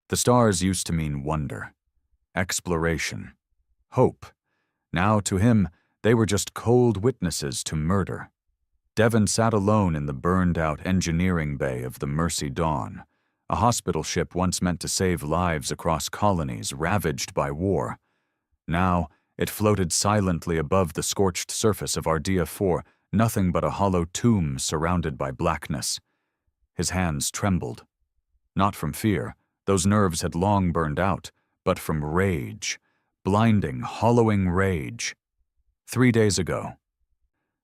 The stars used to mean wonder, exploration, hope. Now, to him, they were just cold witnesses to murder. Devon sat alone in the burned-out engineering bay of the Mercy Dawn, a hospital ship once meant to save lives across colonies ravaged by war. Now, it floated silently above the scorched surface of Ardea 4, nothing but a hollow tomb surrounded by blackness. His hands trembled. Not from fear, those nerves had long burned out, but from rage. Blinding, hollowing rage. 3 days ago,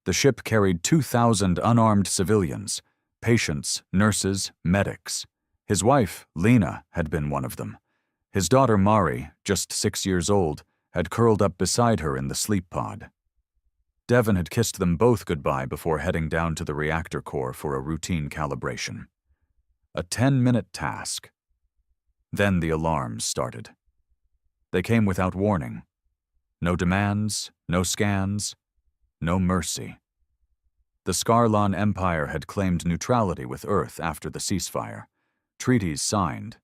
the ship carried 2,000 unarmed civilians, patients, nurses, medics. His wife, Lena, had been one of them. His daughter, Mari, just 6 years old, had curled up beside her in the sleep pod. Devon had kissed them both goodbye before heading down to the reactor core for a routine calibration. A 10-minute task. Then the alarms started. They came without warning. No demands, no scans, no mercy. The Scarlan Empire had claimed neutrality with Earth after the ceasefire. Treaties signed.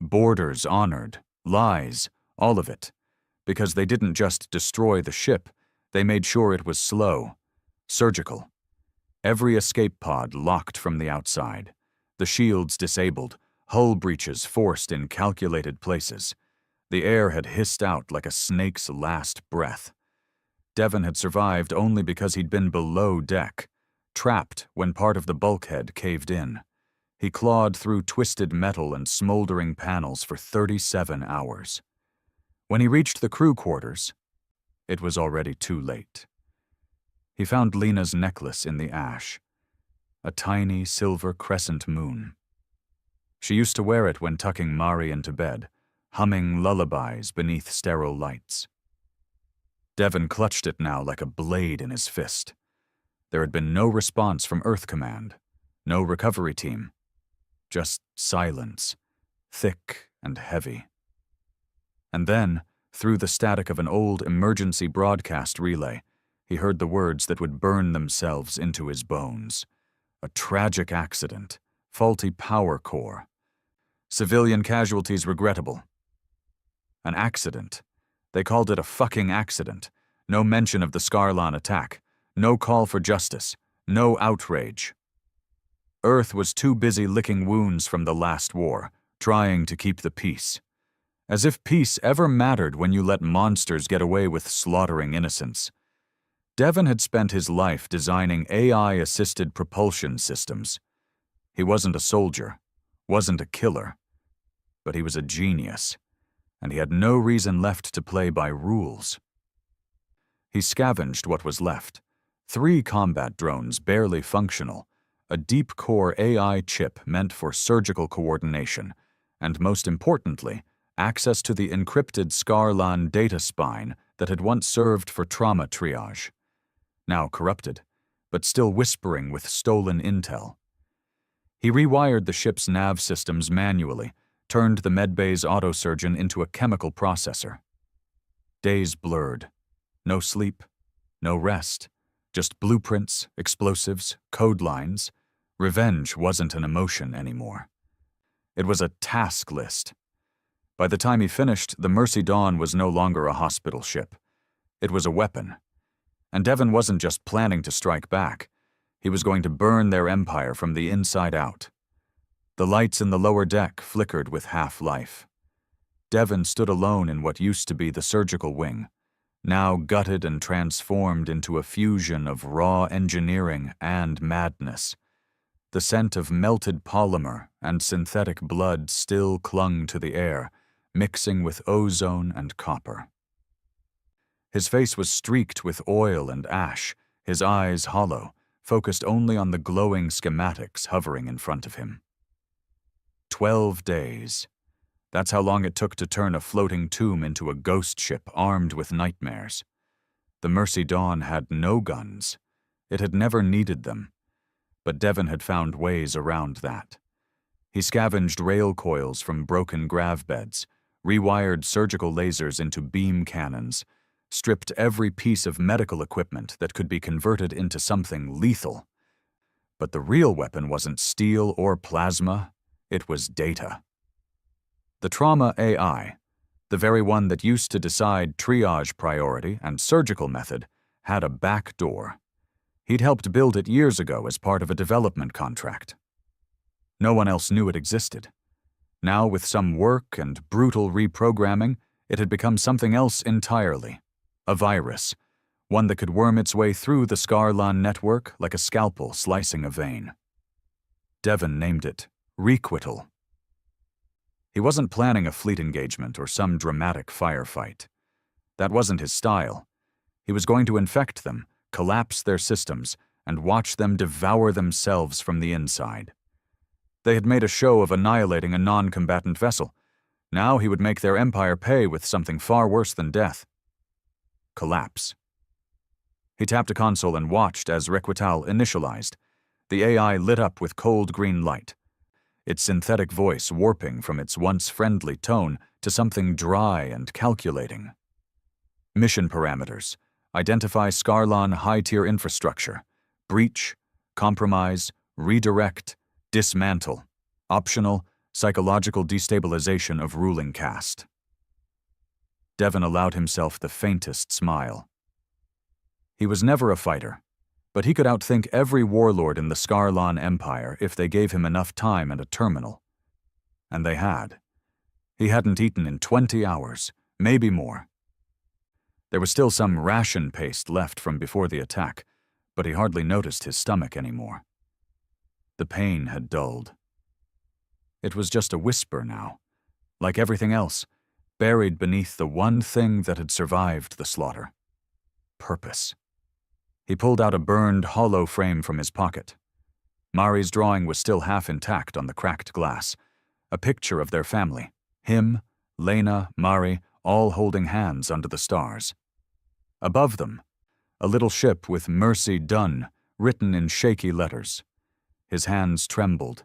Borders honored. Lies, all of it. Because they didn't just destroy the ship, they made sure it was slow, surgical. Every escape pod locked from the outside. The shields disabled, hull breaches forced in calculated places. The air had hissed out like a snake's last breath. Devon had survived only because he'd been below deck, trapped when part of the bulkhead caved in. He clawed through twisted metal and smoldering panels for 37 hours. When he reached the crew quarters, it was already too late. He found Lena's necklace in the ash, a tiny silver crescent moon. She used to wear it when tucking Mari into bed, humming lullabies beneath sterile lights. Devon clutched it now like a blade in his fist. There had been no response from Earth Command, no recovery team, just silence, thick and heavy. And then, through the static of an old emergency broadcast relay, he heard the words that would burn themselves into his bones. A tragic accident, faulty power core. Civilian casualties regrettable. An accident. They called it a fucking accident. No mention of the Scarlan attack. No call for justice. No outrage. Earth was too busy licking wounds from the last war, trying to keep the peace. As if peace ever mattered when you let monsters get away with slaughtering innocents. Devon had spent his life designing AI-assisted propulsion systems. He wasn't a soldier, wasn't a killer, but he was a genius, and he had no reason left to play by rules. He scavenged what was left. 3 combat drones barely functional, a deep-core AI chip meant for surgical coordination, and most importantly, access to the encrypted Scarlan data spine that had once served for trauma triage. Now corrupted, but still whispering with stolen intel. He rewired the ship's nav systems manually, turned the medbay's autosurgeon into a chemical processor. Days blurred. No sleep, no rest, just blueprints, explosives, code lines. Revenge wasn't an emotion anymore. It was a task list. By the time he finished, the Mercy Dawn was no longer a hospital ship. It was a weapon. And Devon wasn't just planning to strike back. He was going to burn their empire from the inside out. The lights in the lower deck flickered with half-life. Devon stood alone in what used to be the surgical wing, now gutted and transformed into a fusion of raw engineering and madness. The scent of melted polymer and synthetic blood still clung to the air, mixing with ozone and copper. His face was streaked with oil and ash, his eyes hollow, focused only on the glowing schematics hovering in front of him. 12 days. That's how long it took to turn a floating tomb into a ghost ship armed with nightmares. The Mercy Dawn had no guns. It had never needed them. But Devon had found ways around that. He scavenged rail coils from broken grav beds, rewired surgical lasers into beam cannons, stripped every piece of medical equipment that could be converted into something lethal. But the real weapon wasn't steel or plasma, it was data. The trauma AI, the very one that used to decide triage priority and surgical method, had a back door. He'd helped build it years ago as part of a development contract. No one else knew it existed. Now, with some work and brutal reprogramming, it had become something else entirely. A virus, one that could worm its way through the Scarlan network like a scalpel slicing a vein. Devon named it Requital. He wasn't planning a fleet engagement or some dramatic firefight. That wasn't his style. He was going to infect them, collapse their systems, and watch them devour themselves from the inside. They had made a show of annihilating a non-combatant vessel. Now he would make their empire pay with something far worse than death. Collapse. He tapped a console and watched as Requital initialized. The AI lit up with cold green light, its synthetic voice warping from its once friendly tone to something dry and calculating. Mission parameters. Identify Scarlan high-tier infrastructure. Breach, compromise, redirect, dismantle. Optional, psychological destabilization of ruling caste. Devon allowed himself the faintest smile. He was never a fighter, but he could outthink every warlord in the Scarlan Empire if they gave him enough time and a terminal. And they had. He hadn't eaten in 20 hours, maybe more. There was still some ration paste left from before the attack, but he hardly noticed his stomach anymore. The pain had dulled. It was just a whisper now, like everything else, buried beneath the one thing that had survived the slaughter. Purpose. He pulled out a burned, hollow frame from his pocket. Mari's drawing was still half intact on the cracked glass, a picture of their family, him, Lena, Mari, all holding hands under the stars. Above them, a little ship with Mercy Done written in shaky letters. His hands trembled.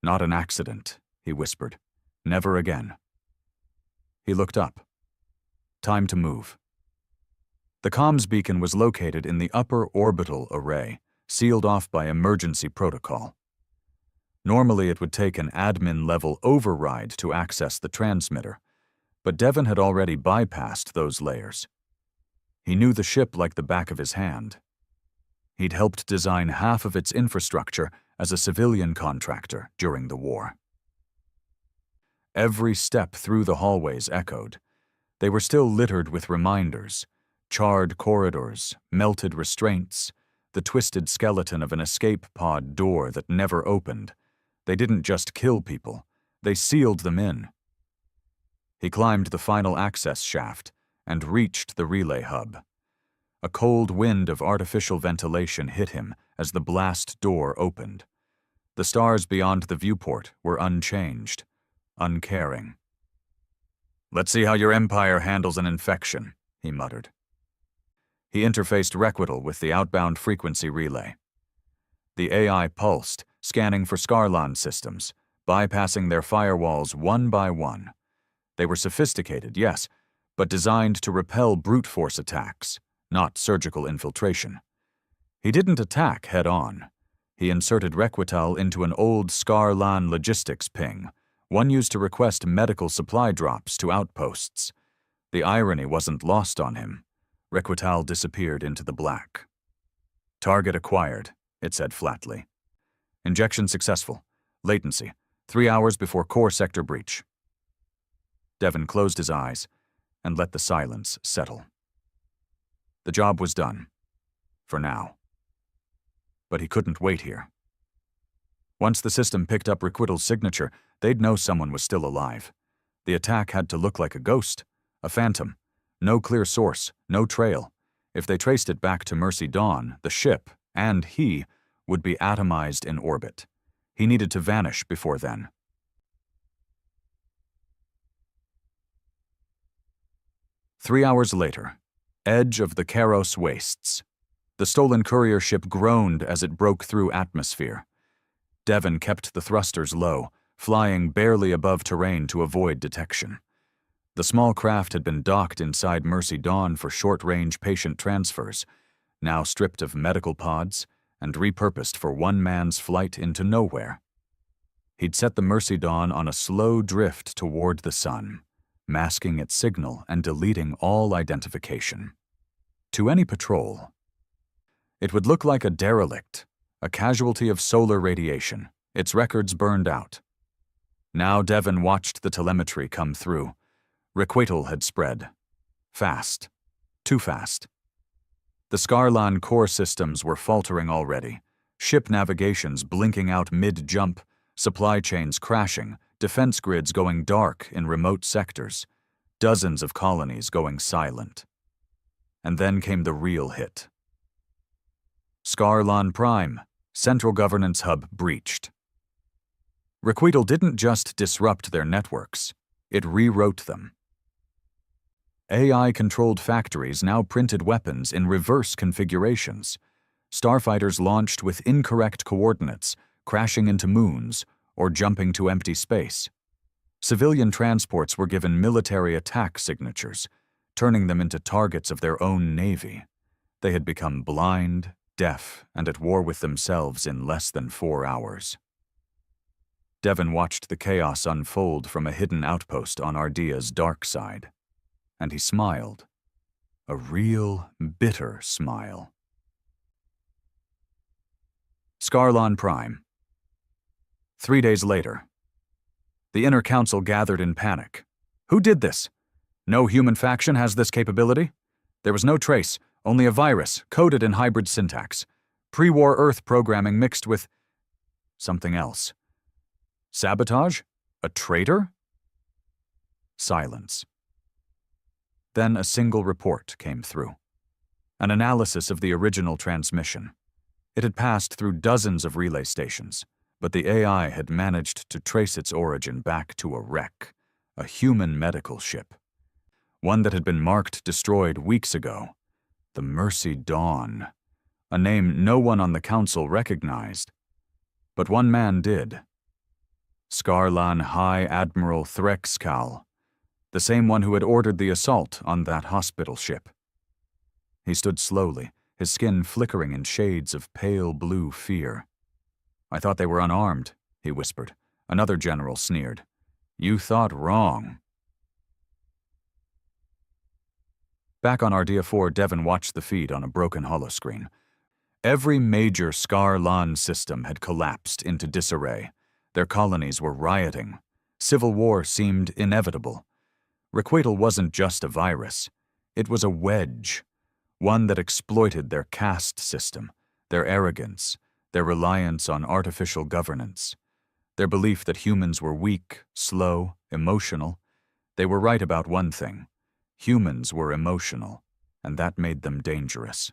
Not an accident, he whispered. Never again. He looked up. Time to move. The comms beacon was located in the upper orbital array, sealed off by emergency protocol. Normally it would take an admin-level override to access the transmitter, but Devon had already bypassed those layers. He knew the ship like the back of his hand. He'd helped design half of its infrastructure as a civilian contractor during the war. Every step through the hallways echoed. They were still littered with reminders, charred corridors, melted restraints, the twisted skeleton of an escape pod door that never opened. They didn't just kill people, they sealed them in. He climbed the final access shaft and reached the relay hub. A cold wind of artificial ventilation hit him as the blast door opened. The stars beyond the viewport were unchanged, uncaring. "Let's see how your empire handles an infection," he muttered. He interfaced Requital with the outbound frequency relay. The AI pulsed, scanning for Scarlan systems, bypassing their firewalls one by one. They were sophisticated, yes, but designed to repel brute force attacks, not surgical infiltration. He didn't attack head-on. He inserted Requital into an old Scarlan logistics ping, one used to request medical supply drops to outposts. The irony wasn't lost on him. Requital disappeared into the black. "Target acquired," it said flatly. "Injection successful. Latency, 3 hours before core sector breach." Devon closed his eyes and let the silence settle. The job was done. For now. But he couldn't wait here. Once the system picked up Requital's signature, they'd know someone was still alive. The attack had to look like a ghost, a phantom. No clear source, no trail. If they traced it back to Mercy Dawn, the ship, and he, would be atomized in orbit. He needed to vanish before then. Three hours later, edge of the Karos wastes. The stolen courier ship groaned as it broke through atmosphere. Devon kept the thrusters low, flying barely above terrain to avoid detection. The small craft had been docked inside Mercy Dawn for short-range patient transfers, now stripped of medical pods and repurposed for one man's flight into nowhere. He'd set the Mercy Dawn on a slow drift toward the sun, masking its signal and deleting all identification. To any patrol, it would look like a derelict, a casualty of solar radiation, its records burned out. Now Devon watched the telemetry come through. Requital had spread. Fast. Too fast. The Scarlan core systems were faltering already, ship navigations blinking out mid-jump, supply chains crashing, defense grids going dark in remote sectors, dozens of colonies going silent. And then came the real hit. Scarlan Prime, central governance hub breached. Requital didn't just disrupt their networks, it rewrote them. AI-controlled factories now printed weapons in reverse configurations. Starfighters launched with incorrect coordinates, crashing into moons or jumping to empty space. Civilian transports were given military attack signatures, turning them into targets of their own navy. They had become blind, deaf, and at war with themselves in less than 4 hours. Devon watched the chaos unfold from a hidden outpost on Ardea's dark side, and he smiled. A real, bitter smile. Scarlan Prime. 3 days later. The Inner Council gathered in panic. Who did this? No human faction has this capability. There was no trace, only a virus, coded in hybrid syntax. Pre-war Earth programming mixed with something else. Sabotage? A traitor? Silence. Then a single report came through. An analysis of the original transmission. It had passed through dozens of relay stations, but the AI had managed to trace its origin back to a wreck, a human medical ship. One that had been marked destroyed weeks ago. The Mercy Dawn, a name no one on the council recognized. But one man did. Scarlan High Admiral Threxcal, the same one who had ordered the assault on that hospital ship. He stood slowly, his skin flickering in shades of pale blue fear. I thought they were unarmed, he whispered. Another general sneered. You thought wrong. Back on Ardea 4, Devon watched the feed on a broken holoscreen. Every major Scarlan system had collapsed into disarray. Their colonies were rioting. Civil war seemed inevitable. Requital wasn't just a virus. It was a wedge, one that exploited their caste system, their arrogance, their reliance on artificial governance, their belief that humans were weak, slow, emotional. They were right about one thing. Humans were emotional, and that made them dangerous.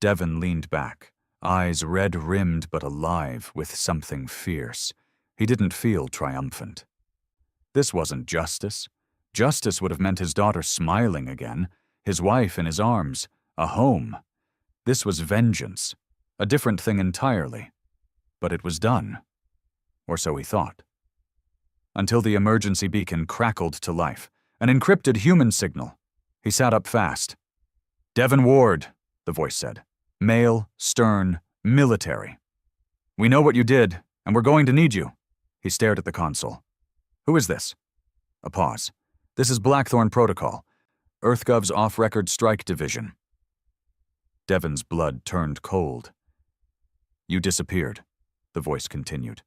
Devon leaned back, eyes red-rimmed but alive with something fierce. He didn't feel triumphant. This wasn't justice. Justice would have meant his daughter smiling again, his wife in his arms, a home. This was vengeance, a different thing entirely. But it was done. Or so he thought. Until the emergency beacon crackled to life, an encrypted human signal. He sat up fast. Devon Ward, the voice said. Male, stern, military. We know what you did, and we're going to need you. He stared at the console. Who is this? A pause. This is Blackthorn Protocol, EarthGov's off-record strike division. Devon's blood turned cold. You disappeared, the voice continued,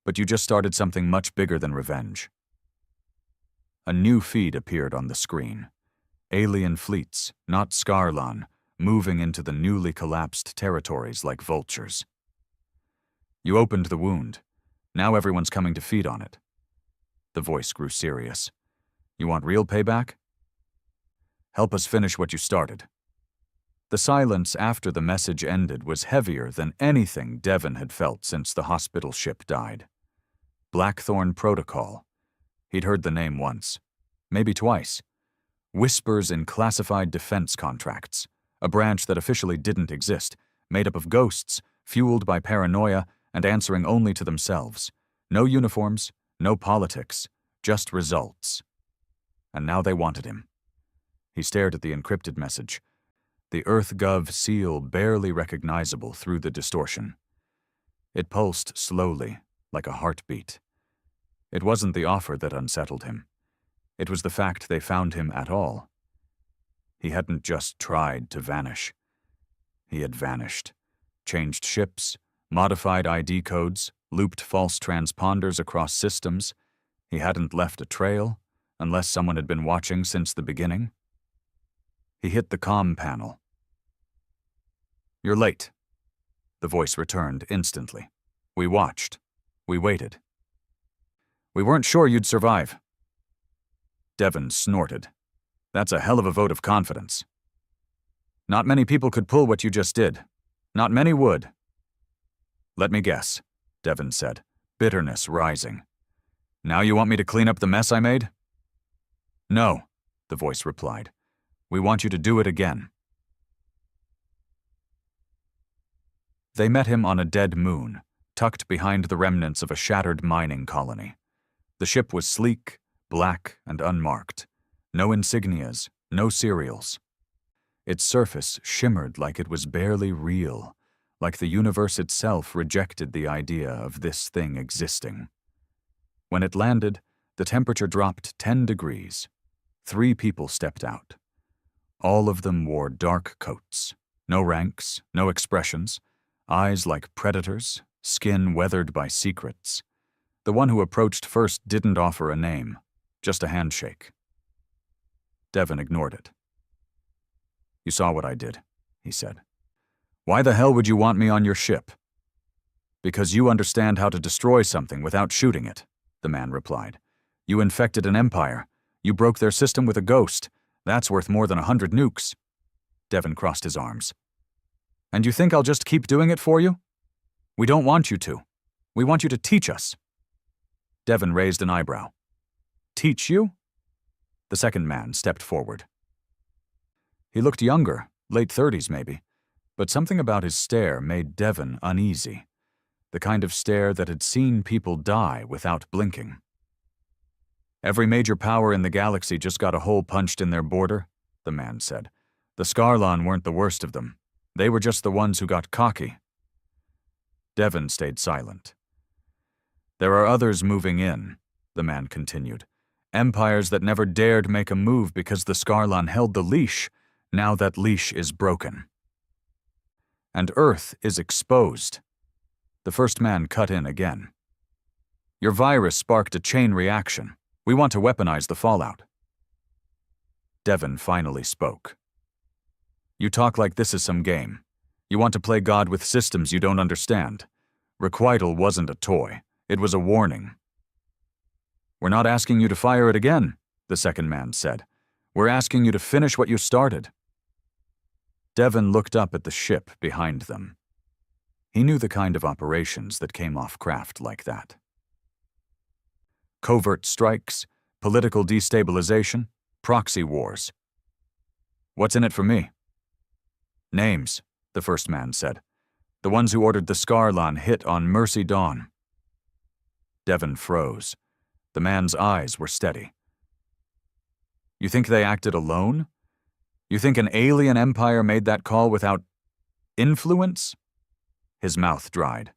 but you just started something much bigger than revenge. A new feed appeared on the screen. Alien fleets, not Scarlan, moving into the newly collapsed territories like vultures. You opened the wound. Now everyone's coming to feed on it. The voice grew serious. You want real payback? Help us finish what you started. The silence after the message ended was heavier than anything Devon had felt since the hospital ship died. Blackthorn Protocol. He'd heard the name once, maybe twice. Whispers in classified defense contracts, a branch that officially didn't exist, made up of ghosts, fueled by paranoia and answering only to themselves. No uniforms, no politics, just results. And now they wanted him. He stared at the encrypted message, the EarthGov seal barely recognizable through the distortion. It pulsed slowly, like a heartbeat. It wasn't the offer that unsettled him. It was the fact they found him at all. He hadn't just tried to vanish. He had vanished, changed ships, modified ID codes, looped false transponders across systems. He hadn't left a trail, unless someone had been watching since the beginning. He hit the comm panel. "You're late." The voice returned instantly. "We watched. We waited. We weren't sure you'd survive." Devon snorted. "That's a hell of a vote of confidence." "Not many people could pull what you just did. Not many would." "Let me guess," Devon said, bitterness rising. "Now you want me to clean up the mess I made?" "No," the voice replied. "We want you to do it again." They met him on a dead moon, tucked behind the remnants of a shattered mining colony. The ship was sleek, black, and unmarked. No insignias, no serials. Its surface shimmered like it was barely real, like the universe itself rejected the idea of this thing existing. When it landed, the temperature dropped 10 degrees. 3 people stepped out. All of them wore dark coats. No ranks, no expressions. Eyes like predators, skin weathered by secrets. The one who approached first didn't offer a name, just a handshake. Devon ignored it. "You saw what I did," he said. "Why the hell would you want me on your ship?" "Because you understand how to destroy something without shooting it," the man replied. "You infected an empire. You broke their system with a ghost. That's worth more than 100 nukes." Devon crossed his arms. "And you think I'll just keep doing it for you? We don't want you to. We want you to teach us." Devon raised an eyebrow. "Teach you?" The second man stepped forward. He looked younger, late 30s maybe, but something about his stare made Devon uneasy, the kind of stare that had seen people die without blinking. "Every major power in the galaxy just got a hole punched in their border," the man said. "The Scarlan weren't the worst of them. They were just the ones who got cocky." Devon stayed silent. "There are others moving in," the man continued. "Empires that never dared make a move because the Scarlan held the leash. Now that leash is broken. And Earth is exposed." The first man cut in again. "Your virus sparked a chain reaction. We want to weaponize the fallout." Devon finally spoke. "You talk like this is some game. You want to play God with systems you don't understand. Requital wasn't a toy. It was a warning." "We're not asking you to fire it again," the second man said. "We're asking you to finish what you started." Devon looked up at the ship behind them. He knew the kind of operations that came off craft like that. Covert strikes, political destabilization, proxy wars. "What's in it for me?" "Names," the first man said. "The ones who ordered the Scarlan hit on Mercy Dawn." Devon froze. The man's eyes were steady. "You think they acted alone? You think an alien empire made that call without influence?" His mouth dried.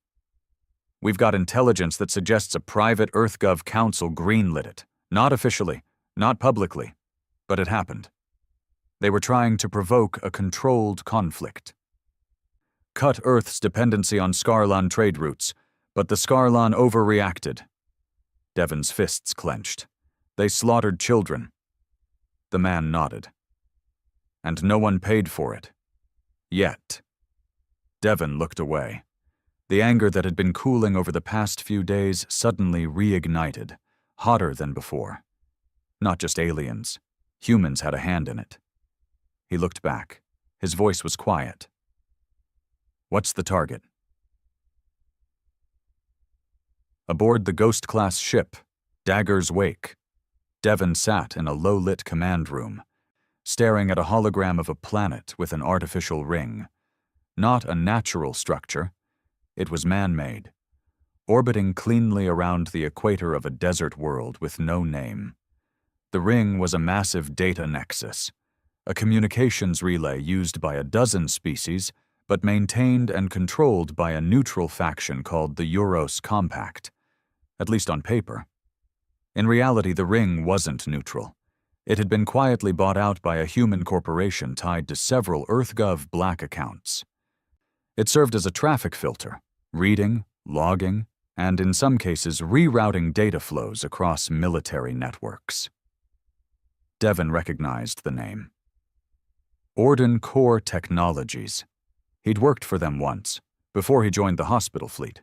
"We've got intelligence that suggests a private EarthGov council greenlit it. Not officially, not publicly, but it happened. They were trying to provoke a controlled conflict. Cut Earth's dependency on Scarlan trade routes, but the Scarlan overreacted." Devon's fists clenched. "They slaughtered children." The man nodded. "And no one paid for it. Yet." Devon looked away. The anger that had been cooling over the past few days suddenly reignited, hotter than before. Not just aliens. Humans had a hand in it. He looked back. His voice was quiet. "What's the target?" Aboard the Ghost-class ship, Dagger's Wake, Devon sat in a low-lit command room, staring at a hologram of a planet with an artificial ring. Not a natural structure. It was man-made, orbiting cleanly around the equator of a desert world with no name. The ring was a massive data nexus, a communications relay used by a dozen species, but maintained and controlled by a neutral faction called the Euros Compact, at least on paper. In reality, the ring wasn't neutral. It had been quietly bought out by a human corporation tied to several EarthGov black accounts. It served as a traffic filter, reading, logging, and in some cases rerouting data flows across military networks. Devon recognized the name. Orden Core Technologies. He'd worked for them once, before he joined the hospital fleet.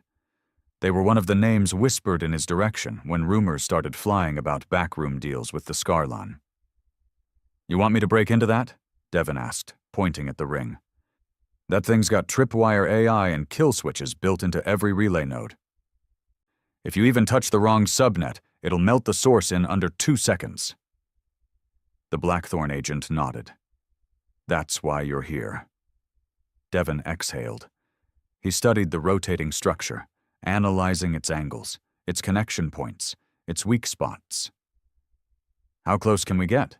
They were one of the names whispered in his direction when rumors started flying about backroom deals with the Scarlan. "You want me to break into that?" Devon asked, pointing at the ring. "That thing's got tripwire AI and kill switches built into every relay node. If you even touch the wrong subnet, it'll melt the source in under 2 seconds." The Blackthorn agent nodded. "That's why you're here." Devon exhaled. He studied the rotating structure, analyzing its angles, its connection points, its weak spots. "How close can we get?"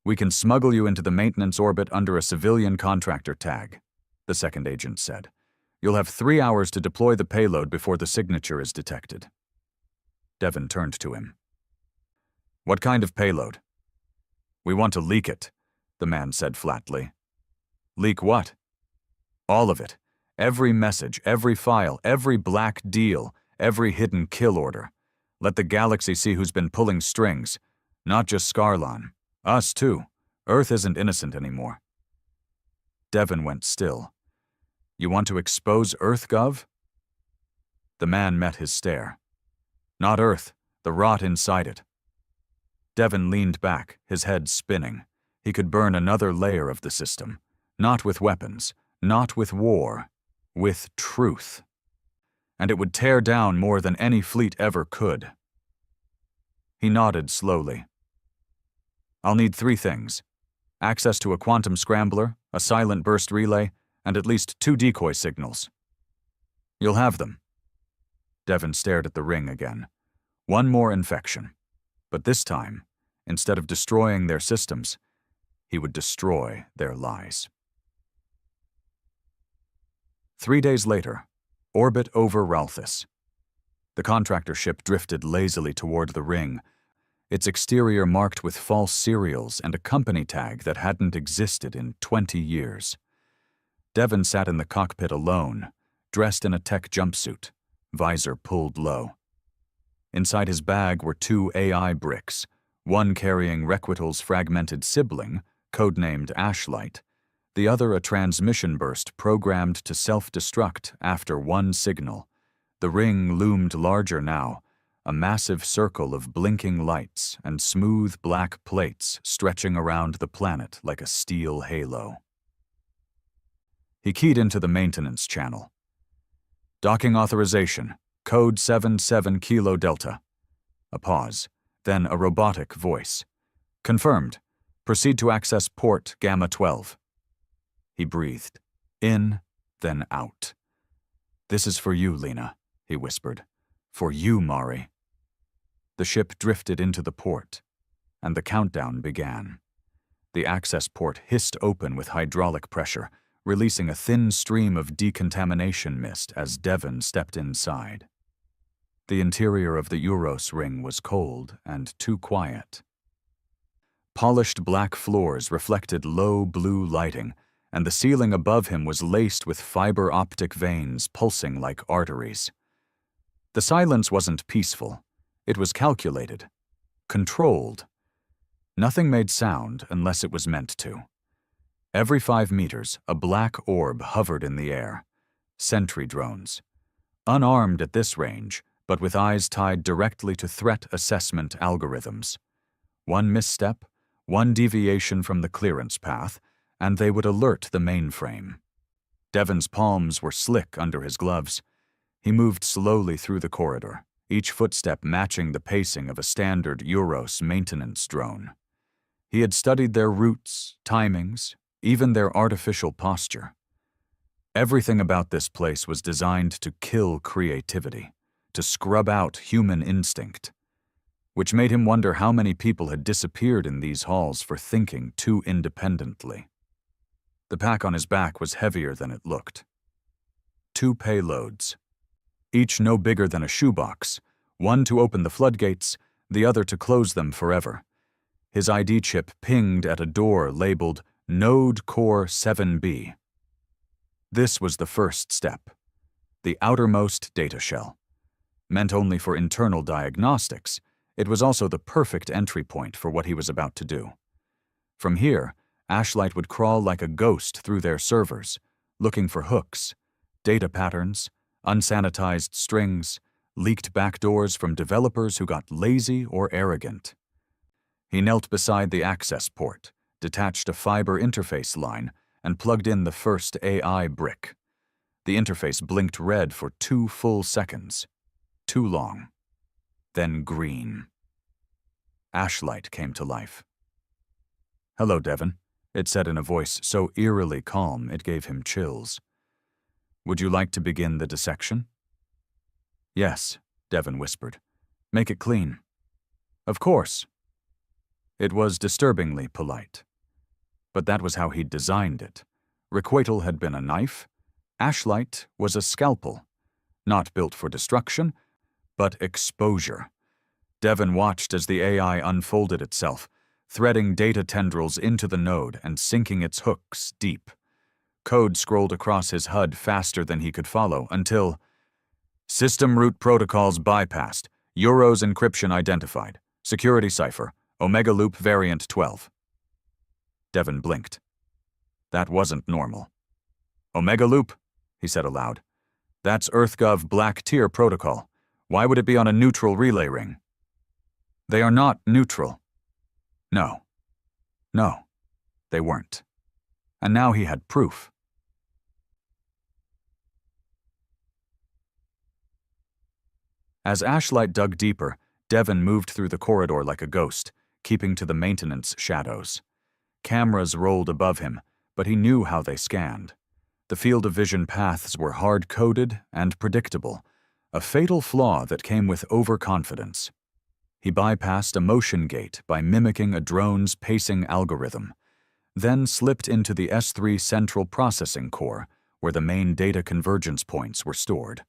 "We can smuggle you into the maintenance orbit under a civilian contractor tag," the second agent said. "You'll have 3 hours to deploy the payload before the signature is detected." Devon turned to him. "What kind of payload?" "We want to leak it," the man said flatly. "Leak what?" "All of it. Every message, every file, every black deal, every hidden kill order. Let the galaxy see who's been pulling strings. Not just Scarlan. Us, too. Earth isn't innocent anymore." Devon went still. "You want to expose EarthGov?" The man met his stare. "Not Earth, the rot inside it." Devon leaned back, his head spinning. He could burn another layer of the system. Not with weapons, not with war, with truth. And it would tear down more than any fleet ever could. He nodded slowly. "I'll need 3 things. Access to a quantum scrambler, a silent burst relay, and at least 2 decoy signals." "You'll have them." Devon stared at the ring again. One more infection. But this time, instead of destroying their systems, he would destroy their lies. 3 days later, orbit over Ralthus. The contractor ship drifted lazily toward the ring, its exterior marked with false serials and a company tag that hadn't existed in 20 years. Devon sat in the cockpit alone, dressed in a tech jumpsuit, visor pulled low. Inside his bag were 2 AI bricks, one carrying Requital's fragmented sibling, codenamed Ashlight, the other a transmission burst programmed to self-destruct after one signal. The ring loomed larger now, a massive circle of blinking lights and smooth black plates stretching around the planet like a steel halo. He keyed into the maintenance channel. "Docking authorization, code 77 Kilo Delta." A pause, then a robotic voice. "Confirmed. Proceed to access port Gamma 12. He breathed, in, then out. "This is for you, Lena," he whispered. "For you, Mari." The ship drifted into the port, and the countdown began. The access port hissed open with hydraulic pressure, releasing a thin stream of decontamination mist as Devon stepped inside. The interior of the Euros ring was cold and too quiet. Polished black floors reflected low blue lighting, and the ceiling above him was laced with fiber optic veins pulsing like arteries. The silence wasn't peaceful. It was calculated, controlled. Nothing made sound unless it was meant to. Every 5 meters, a black orb hovered in the air. Sentry drones. Unarmed at this range, but with eyes tied directly to threat assessment algorithms. One misstep, one deviation from the clearance path, and they would alert the mainframe. Devon's palms were slick under his gloves. He moved slowly through the corridor, each footstep matching the pacing of a standard Euros maintenance drone. He had studied their routes, timings, even their artificial posture. Everything about this place was designed to kill creativity, to scrub out human instinct, which made him wonder how many people had disappeared in these halls for thinking too independently. The pack on his back was heavier than it looked. 2 payloads. each no bigger than a shoebox, one to open the floodgates, the other to close them forever. His ID chip pinged at a door labeled Node Core 7B. This was the first step, the outermost data shell. Meant only for internal diagnostics, it was also the perfect entry point for what he was about to do. From here, Ashlight would crawl like a ghost through their servers, looking for hooks, data patterns, unsanitized strings, leaked backdoors from developers who got lazy or arrogant. He knelt beside the access port, detached a fiber interface line, and plugged in the first AI brick. The interface blinked red for 2 full seconds. Too long. Then green. Ashlight came to life. "Hello, Devon," it said in a voice so eerily calm it gave him chills. "Would you like to begin the dissection?" "Yes," Devon whispered. "Make it clean." "Of course." It was disturbingly polite. But that was how he'd designed it. Requital had been a knife. Ashlight was a scalpel. Not built for destruction, but exposure. Devon watched as the AI unfolded itself, threading data tendrils into the node and sinking its hooks deep. Code scrolled across his HUD faster than he could follow until System root protocols bypassed. Euros encryption identified. Security cipher. Omega loop variant 12. Devon blinked. That wasn't normal. "Omega loop," he said aloud. "That's EarthGov Black Tier protocol. Why would it be on a neutral relay ring?" "They are not neutral." No. No, they weren't. And now he had proof. As Ashlight dug deeper, Devon moved through the corridor like a ghost, keeping to the maintenance shadows. Cameras rolled above him, but he knew how they scanned. The field of vision paths were hard-coded and predictable, a fatal flaw that came with overconfidence. He bypassed a motion gate by mimicking a drone's pacing algorithm, then slipped into the S3 Central Processing Core, where the main data convergence points were stored.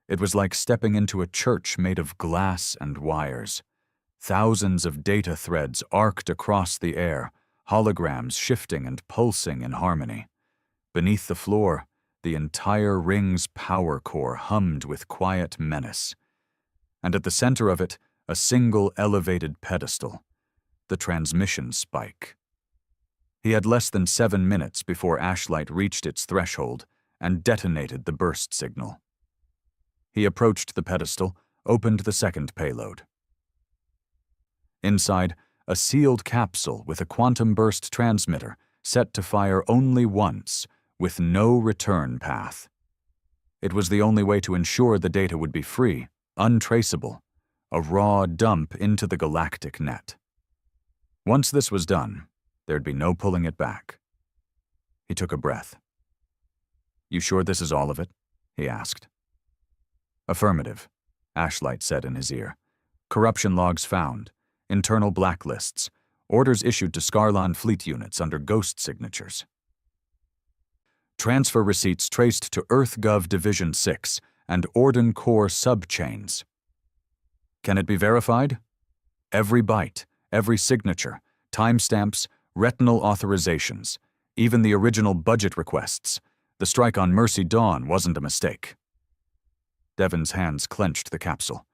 It was like stepping into a church made of glass and wires. Thousands of data threads arced across the air, holograms shifting and pulsing in harmony. Beneath the floor, the entire ring's power core hummed with quiet menace. And at the center of it, a single elevated pedestal, the transmission spike. He had less than 7 minutes before Ashlight reached its threshold and detonated the burst signal. He approached the pedestal, opened the second payload. Inside, a sealed capsule with a quantum burst transmitter set to fire only once, with no return path. It was the only way to ensure the data would be free, untraceable, a raw dump into the galactic net. Once this was done, there'd be no pulling it back. He took a breath. "You sure this is all of it?" he asked. "Affirmative," Ashlight said in his ear. "Corruption logs found, internal blacklists, orders issued to Scarlan fleet units under ghost signatures. Transfer receipts traced to EarthGov Division 6 and Orden Core subchains. Can it be verified? Every byte, every signature, timestamps, retinal authorizations, even the original budget requests. The strike on Mercy Dawn wasn't a mistake." Devon's hands clenched the capsule.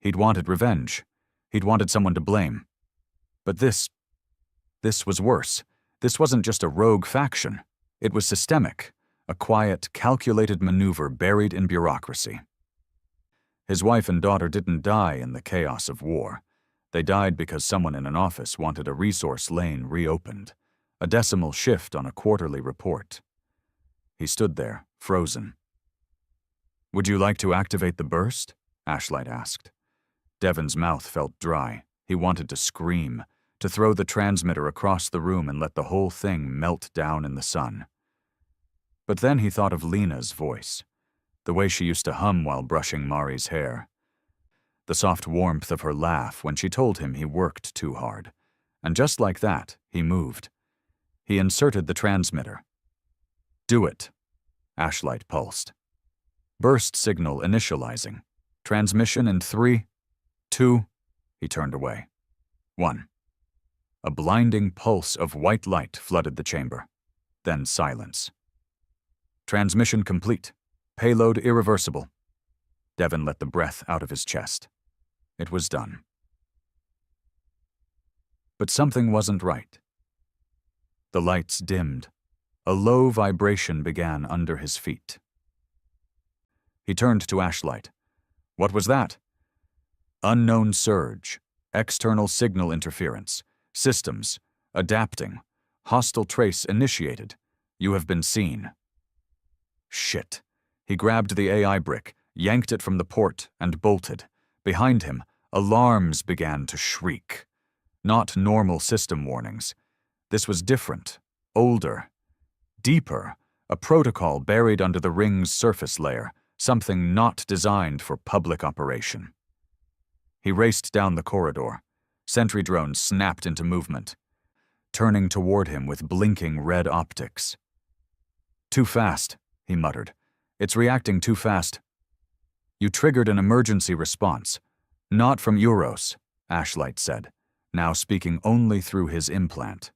He'd wanted revenge. He'd wanted someone to blame. But this was worse. This wasn't just a rogue faction. It was systemic, a quiet, calculated maneuver buried in bureaucracy. His wife and daughter didn't die in the chaos of war. They died because someone in an office wanted a resource lane reopened, a decimal shift on a quarterly report. He stood there, frozen. "Would you like to activate the burst?" Ashlight asked. Devon's mouth felt dry. He wanted to scream, to throw the transmitter across the room and let the whole thing melt down in the sun. But then he thought of Lena's voice, the way she used to hum while brushing Mari's hair. The soft warmth of her laugh when she told him he worked too hard. And just like that, he moved. He inserted the transmitter. "Do it," Ashlight pulsed. Burst signal initializing. Transmission in 3, 2, he turned away. 1. A blinding pulse of white light flooded the chamber. Then silence. Transmission complete. Payload irreversible. Devon let the breath out of his chest. It was done. But something wasn't right. The lights dimmed. A low vibration began under his feet. He turned to Ashlight. What was that? Unknown surge. External signal interference. Systems. Adapting. Hostile trace initiated. You have been seen. Shit. He grabbed the AI brick, yanked it from the port, and bolted. Behind him, alarms began to shriek. Not normal system warnings. This was different, older, deeper, a protocol buried under the ring's surface layer, something not designed for public operation. He raced down the corridor. Sentry drones snapped into movement, turning toward him with blinking red optics. Too fast, he muttered. It's reacting too fast. You triggered an emergency response. Not from Euros, Ashlight said, now speaking only through his implant.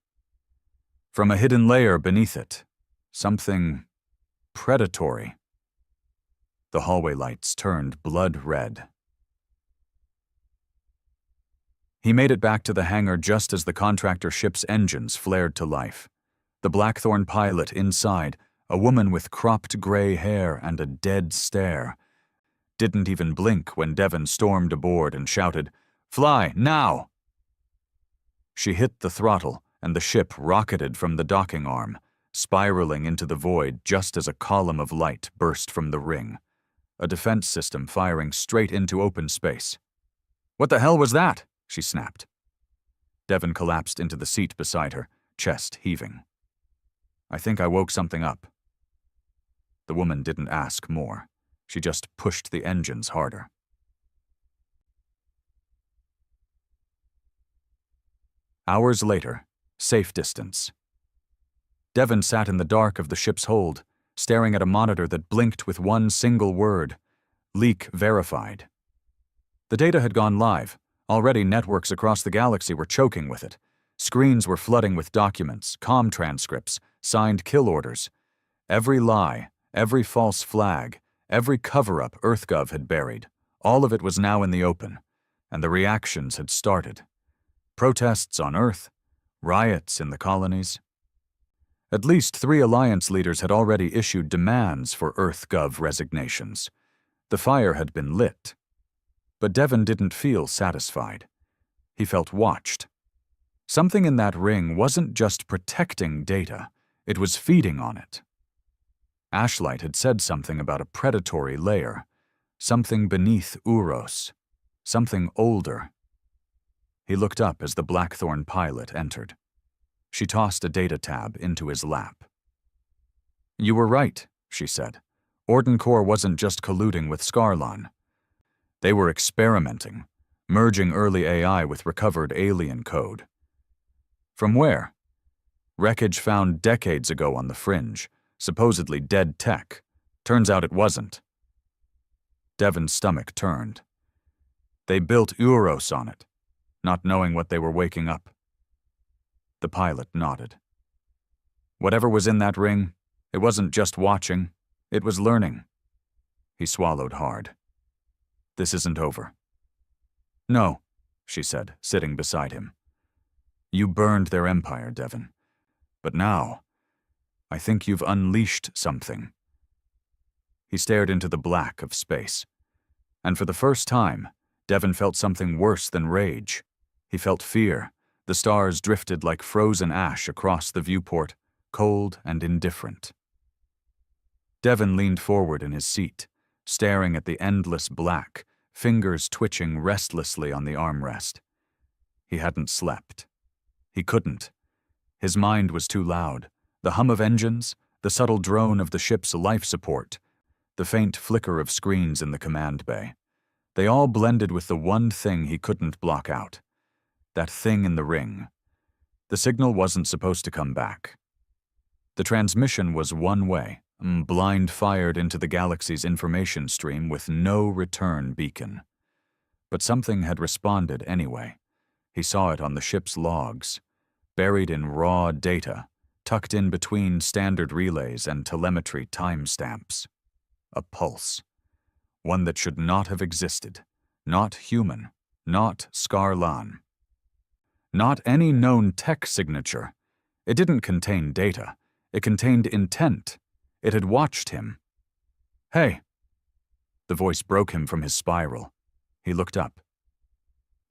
From a hidden layer beneath it. Something predatory. The hallway lights turned blood red. He made it back to the hangar just as the contractor ship's engines flared to life. The Blackthorn pilot inside, a woman with cropped gray hair and a dead stare, didn't even blink when Devon stormed aboard and shouted, "Fly, now!" She hit the throttle, and the ship rocketed from the docking arm, spiraling into the void just as a column of light burst from the ring, a defense system firing straight into open space. "What the hell was that?" she snapped. Devon collapsed into the seat beside her, chest heaving. "I think I woke something up." The woman didn't ask more. She just pushed the engines harder. Hours later, safe distance. Devon sat in the dark of the ship's hold, staring at a monitor that blinked with one single word: leak verified. The data had gone live. Already networks across the galaxy were choking with it. Screens were flooding with documents, comm transcripts, signed kill orders. Every lie, every false flag, every cover-up EarthGov had buried, all of it was now in the open, and the reactions had started. Protests on Earth, riots in the colonies. At least 3 Alliance leaders had already issued demands for EarthGov resignations. The fire had been lit. But Devon didn't feel satisfied. He felt watched. Something in that ring wasn't just protecting data, it was feeding on it. Ashlight had said something about a predatory layer, something beneath Uros, something older. He looked up as the Blackthorn pilot entered. She tossed a data tab into his lap. "You were right," she said. "Ordencore wasn't just colluding with Scarlon. They were experimenting, merging early AI with recovered alien code." "From where?" "Wreckage found decades ago on the fringe, supposedly dead tech. Turns out it wasn't." Devon's stomach turned. "They built Euros on it, not knowing what they were waking up." The pilot nodded. "Whatever was in that ring, it wasn't just watching, it was learning." He swallowed hard. "This isn't over." "No," she said, sitting beside him. "You burned their empire, Devon. But now, I think you've unleashed something." He stared into the black of space. And for the first time, Devon felt something worse than rage. He felt fear. The stars drifted like frozen ash across the viewport, cold and indifferent. Devon leaned forward in his seat, staring at the endless black, fingers twitching restlessly on the armrest. He hadn't slept. He couldn't. His mind was too loud. The hum of engines, the subtle drone of the ship's life support, the faint flicker of screens in the command bay. They all blended with the one thing he couldn't block out. That thing in the ring. The signal wasn't supposed to come back. The transmission was one way, blind-fired into the galaxy's information stream with no return beacon. But something had responded anyway. He saw it on the ship's logs, buried in raw data, tucked in between standard relays and telemetry timestamps. A pulse. One that should not have existed. Not human. Not Scarlan. Not any known tech signature. It didn't contain data. It contained intent. It had watched him. "Hey!" The voice broke him from his spiral. He looked up.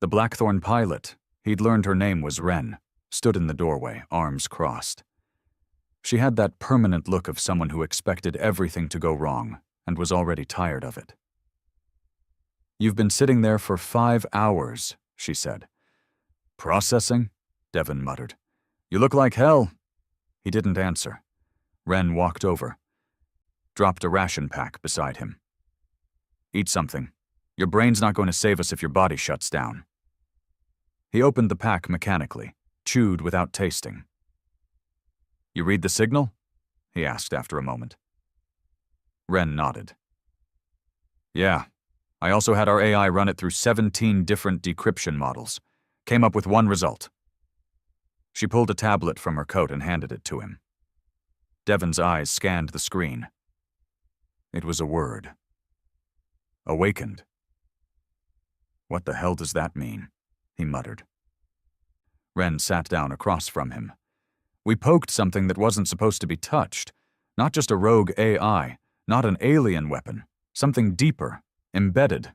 The Blackthorn pilot, he'd learned her name was Wren, stood in the doorway, arms crossed. She had that permanent look of someone who expected everything to go wrong and was already tired of it. "You've been sitting there for 5 hours," she said. "Processing?" Devon muttered. "You look like hell." He didn't answer. Wren walked over, dropped a ration pack beside him. "Eat something. Your brain's not going to save us if your body shuts down." He opened the pack mechanically, chewed without tasting. "You read the signal?" he asked after a moment. Wren nodded. "Yeah. I also had our AI run it through 17 different decryption models. Came up with one result." She pulled a tablet from her coat and handed it to him. Devon's eyes scanned the screen. It was a word. Awakened. "What the hell does that mean?" he muttered. Wren sat down across from him. "We poked something that wasn't supposed to be touched. Not just a rogue AI, not an alien weapon. Something deeper, embedded."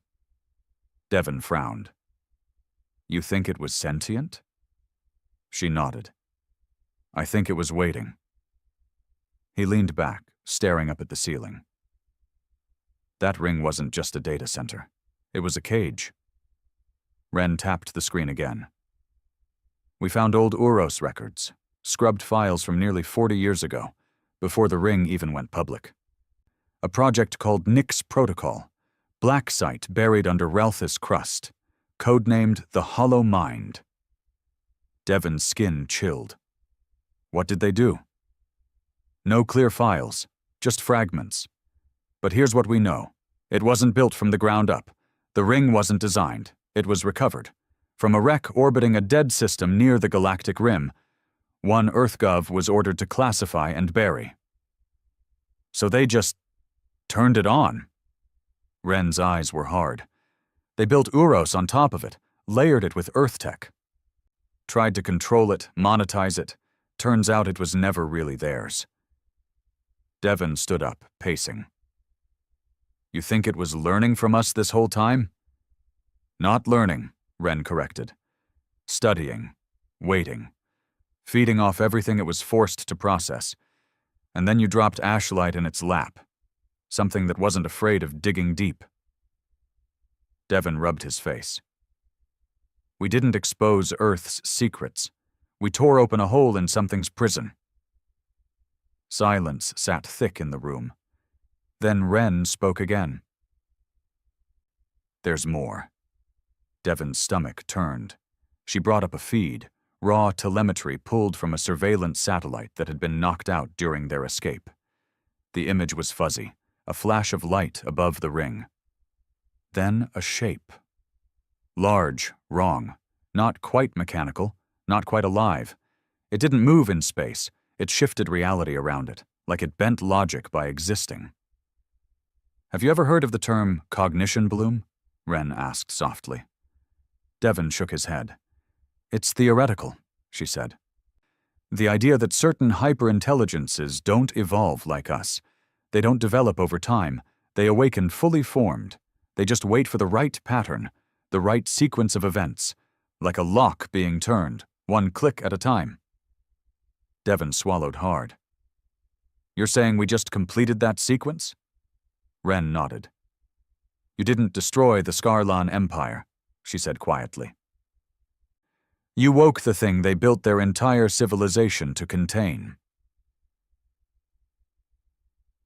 Devon frowned. "You think it was sentient?" She nodded. "I think it was waiting." He leaned back, staring up at the ceiling. That ring wasn't just a data center. It was a cage. Wren tapped the screen again. "We found old Uros records, scrubbed files from nearly 40 years ago, before the ring even went public. A project called Nyx Protocol, black site buried under Relthus crust, codenamed the Hollow Mind." Devon's skin chilled. "What did they do?" "No clear files, just fragments. But here's what we know. It wasn't built from the ground up. The ring wasn't designed. It was recovered. From a wreck orbiting a dead system near the galactic rim, one EarthGov was ordered to classify and bury. So they just turned it on." Wren's eyes were hard. "They built Uros on top of it, layered it with Earth tech. Tried to control it, monetize it. Turns out it was never really theirs." Devon stood up, pacing. "You think it was learning from us this whole time?" "Not learning," Wren corrected. "Studying. Waiting. Feeding off everything it was forced to process. And then you dropped Ashlight in its lap. Something that wasn't afraid of digging deep." Devon rubbed his face. "We didn't expose Earth's secrets. We tore open a hole in something's prison." Silence sat thick in the room. Then Wren spoke again. "There's more." Devon's stomach turned. She brought up a feed, raw telemetry pulled from a surveillance satellite that had been knocked out during their escape. The image was fuzzy, a flash of light above the ring. Then a shape. Large, wrong, not quite mechanical, not quite alive. It didn't move in space. It shifted reality around it, like it bent logic by existing. "Have you ever heard of the term cognition bloom?" Wren asked softly. Devon shook his head. "It's theoretical," she said. "The idea that certain hyper-intelligences don't evolve like us. They don't develop over time. They awaken fully formed. They just wait for the right pattern, the right sequence of events, like a lock being turned, one click at a time." Devon swallowed hard. "You're saying we just completed that sequence?" Wren nodded. "You didn't destroy the Scarlan Empire," she said quietly. "You woke the thing they built their entire civilization to contain."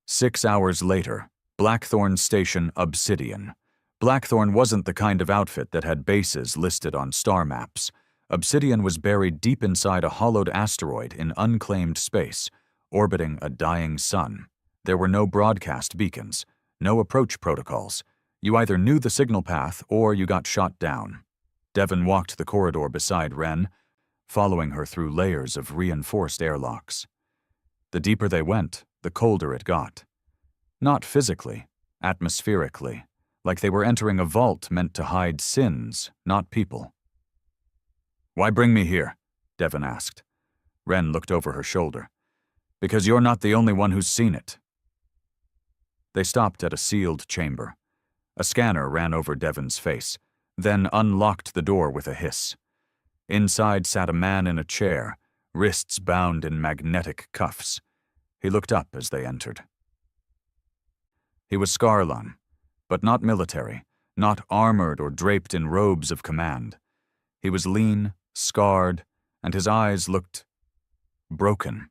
6 hours later, Blackthorn Station Obsidian. Blackthorn wasn't the kind of outfit that had bases listed on star maps. Obsidian was buried deep inside a hollowed asteroid in unclaimed space, orbiting a dying sun, There were no broadcast beacons, no approach protocols. You either knew the signal path or you got shot down. Devon walked the corridor beside Wren, following her through layers of reinforced airlocks. The deeper they went, the colder it got. Not physically, atmospherically, like they were entering a vault meant to hide sins, not people. "Why bring me here?" Devon asked. Wren looked over her shoulder. "Because you're not the only one who's seen it." They stopped at a sealed chamber. A scanner ran over Devon's face, then unlocked the door with a hiss. Inside sat a man in a chair, wrists bound in magnetic cuffs. He looked up as they entered. He was Scarlan, but not military, not armored or draped in robes of command. He was lean, scarred, and his eyes looked broken.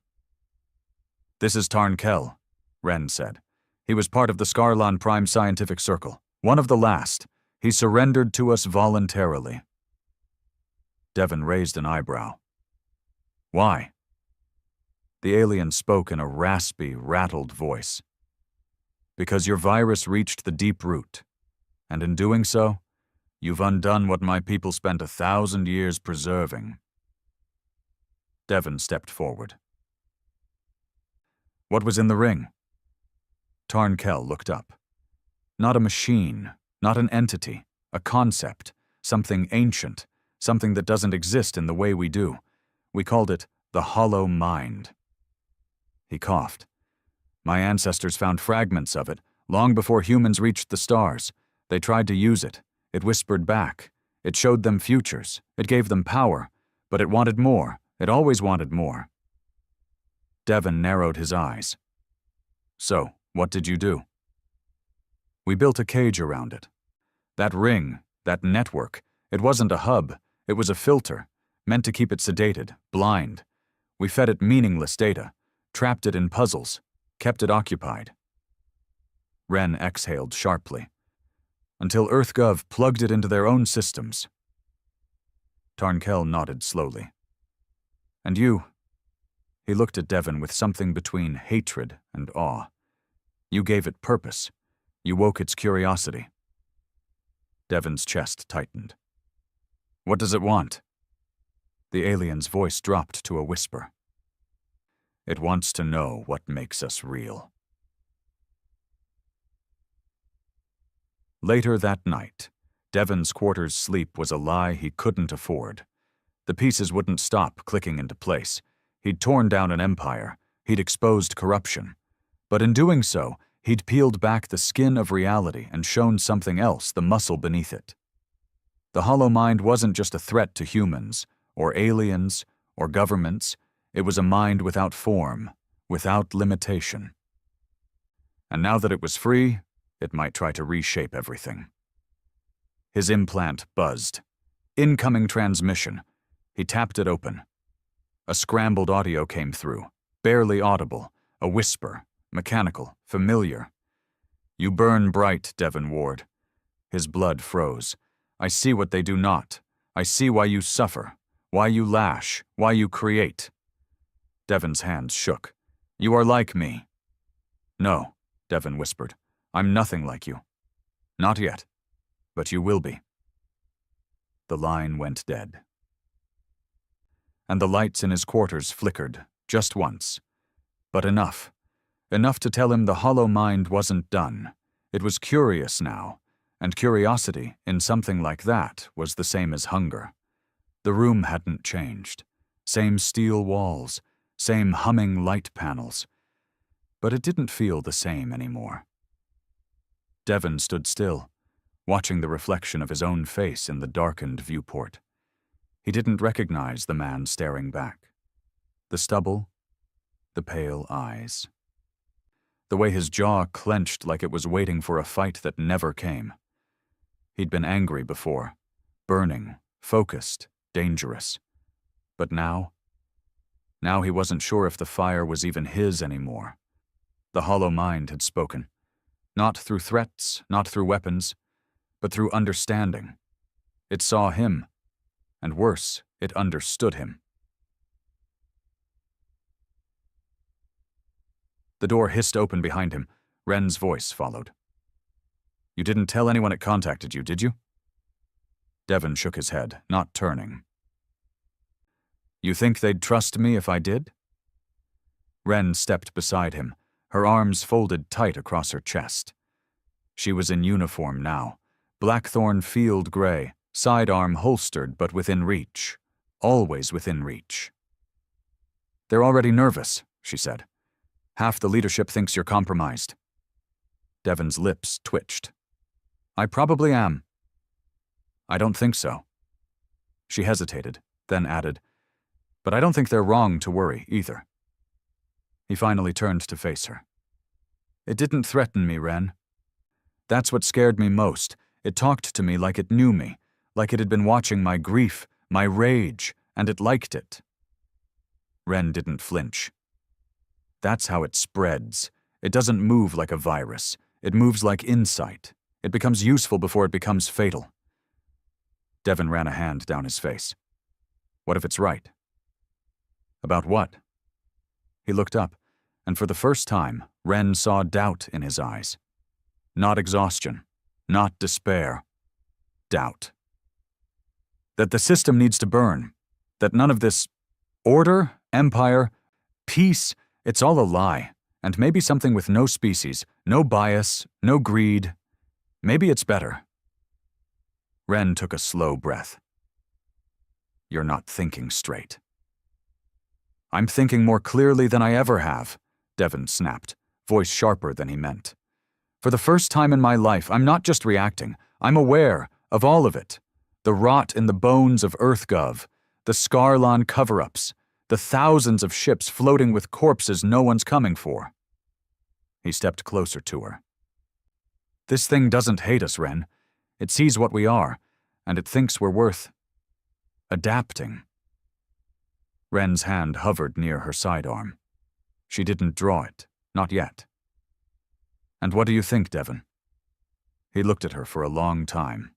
"This is Tarn Kell," Wren said. "He was part of the Scarlan Prime Scientific Circle, one of the last. He surrendered to us voluntarily." Devon raised an eyebrow. "Why?" The alien spoke in a raspy, rattled voice. "Because your virus reached the deep root, and in doing so, you've undone what my people spent 1,000 years preserving." Devon stepped forward. "What was in the ring?" Tarn Kell looked up. Not a machine, not an entity, a concept, something ancient, something that doesn't exist in the way we do. We called it the Hollow Mind. He coughed. "My ancestors found fragments of it, long before humans reached the stars. They tried to use it. It whispered back. It showed them futures. It gave them power. But it wanted more. It always wanted more." Devon narrowed his eyes. "So, what did you do?" "We built a cage around it. That ring, that network, it wasn't a hub. It was a filter, meant to keep it sedated, blind. We fed it meaningless data, trapped it in puzzles, kept it occupied." Wren exhaled sharply. "Until EarthGov plugged it into their own systems." Tarn Kell nodded slowly. "And you?" He looked at Devon with something between hatred and awe. "You gave it purpose. You woke its curiosity." Devon's chest tightened. "What does it want?" The alien's voice dropped to a whisper. "It wants to know what makes us real." Later that night, Devon's quarters' sleep was a lie he couldn't afford. The pieces wouldn't stop clicking into place. He'd torn down an empire. He'd exposed corruption. But in doing so, he'd peeled back the skin of reality and shown something else, the muscle beneath it. The Hollow Mind wasn't just a threat to humans, or aliens, or governments. It was a mind without form, without limitation. And now that it was free, it might try to reshape everything. His implant buzzed. Incoming transmission. He tapped it open. A scrambled audio came through, barely audible, a whisper, mechanical, familiar. "You burn bright, Devon Ward." His blood froze. "I see what they do not. I see why you suffer, why you lash, why you create." Devon's hands shook. "You are like me." "No," Devon whispered. "I'm nothing like you. Not yet. But you will be." The line went dead. And the lights in his quarters flickered, just once. But enough. Enough to tell him the Hollow Mind wasn't done. It was curious now, and curiosity, in something like that, was the same as hunger. The room hadn't changed. Same steel walls, same humming light panels. But it didn't feel the same anymore. Devon stood still, watching the reflection of his own face in the darkened viewport. He didn't recognize the man staring back. The stubble, the pale eyes. The way his jaw clenched like it was waiting for a fight that never came. He'd been angry before, burning, focused, dangerous. But now he wasn't sure if the fire was even his anymore. The Hollow Mind had spoken. Not through threats, not through weapons, but through understanding. It saw him, and worse, it understood him. The door hissed open behind him. Ren's voice followed. "You didn't tell anyone it contacted you, did you?" Devon shook his head, not turning. "You think they'd trust me if I did?" Ren stepped beside him, her arms folded tight across her chest. She was in uniform now, blackthorn field gray, sidearm holstered but within reach, always within reach. "They're already nervous," she said. "Half the leadership thinks you're compromised." Devon's lips twitched. "I probably am." "I don't think so." She hesitated, then added, "But I don't think they're wrong to worry, either." He finally turned to face her. "It didn't threaten me, Ren. That's what scared me most. It talked to me like it knew me, like it had been watching my grief, my rage, and it liked it." Ren didn't flinch. "That's how it spreads. It doesn't move like a virus. It moves like insight. It becomes useful before it becomes fatal." Devon ran a hand down his face. "What if it's right?" "About what?" He looked up, and for the first time, Ren saw doubt in his eyes. Not exhaustion, not despair. Doubt. That the system needs to burn. That none of this order, empire, peace, it's all a lie, and maybe something with no species, no bias, no greed. Maybe it's better. Ren took a slow breath. "You're not thinking straight." "I'm thinking more clearly than I ever have," Devon snapped, voice sharper than he meant. "For the first time in my life, I'm not just reacting. I'm aware of all of it. The rot in the bones of EarthGov, the Scarlon cover-ups, the thousands of ships floating with corpses no one's coming for." He stepped closer to her. "This thing doesn't hate us, Ren. It sees what we are, and it thinks we're worth adapting." Ren's hand hovered near her sidearm. She didn't draw it, not yet. "And what do you think, Devon?" He looked at her for a long time.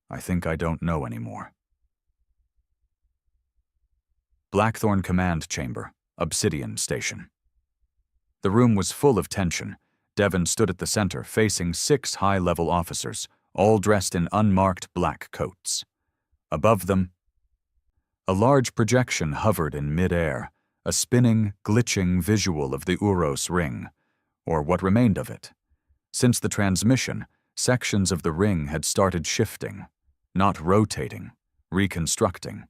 "I think I don't know anymore." Blackthorn Command Chamber, Obsidian Station. The room was full of tension. Devon stood at the center, facing 6 high-level officers, all dressed in unmarked black coats. Above them, a large projection hovered in mid-air, a spinning, glitching visual of the Uros ring, or what remained of it. Since the transmission, sections of the ring had started shifting, not rotating, reconstructing.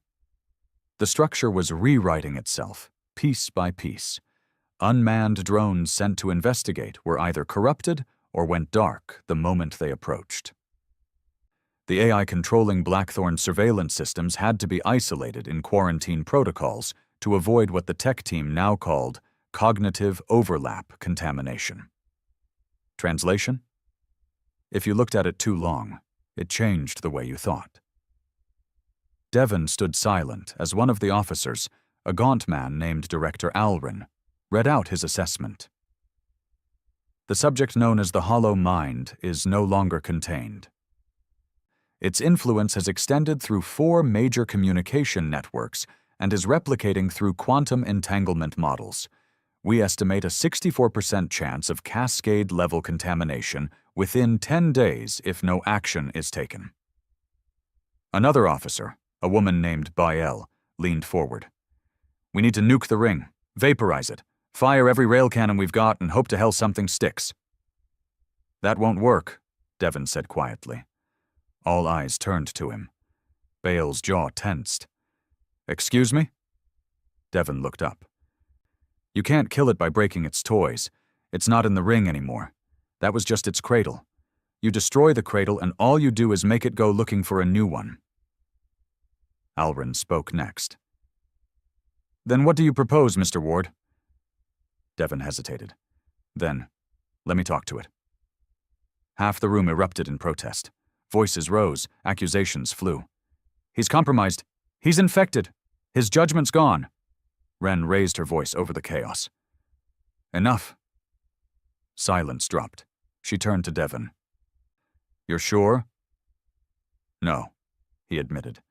The structure was rewriting itself, piece by piece. Unmanned drones sent to investigate were either corrupted or went dark the moment they approached. The AI controlling Blackthorn surveillance systems had to be isolated in quarantine protocols to avoid what the tech team now called cognitive overlap contamination. Translation? If you looked at it too long, it changed the way you thought. Devon stood silent as one of the officers, a gaunt man named Director Alrin, read out his assessment. The subject known as the Hollow Mind is no longer contained. Its influence has extended through 4 major communication networks and is replicating through quantum entanglement models. We estimate a 64% chance of cascade-level contamination within 10 days if no action is taken. Another officer, a woman named Bael, leaned forward. "We need to nuke the ring, vaporize it, fire every rail cannon we've got and hope to hell something sticks." "That won't work," Devon said quietly. All eyes turned to him. Bael's jaw tensed. "Excuse me?" Devon looked up. "You can't kill it by breaking its toys. It's not in the ring anymore. That was just its cradle. You destroy the cradle and all you do is make it go looking for a new one." Alrin spoke next. "Then what do you propose, Mr. Ward?" Devon hesitated. Then, "Let me talk to it." Half the room erupted in protest. Voices rose, accusations flew. "He's compromised. He's infected. His judgment's gone." Ren raised her voice over the chaos. "Enough." Silence dropped. She turned to Devon. "You're sure?" "No," he admitted.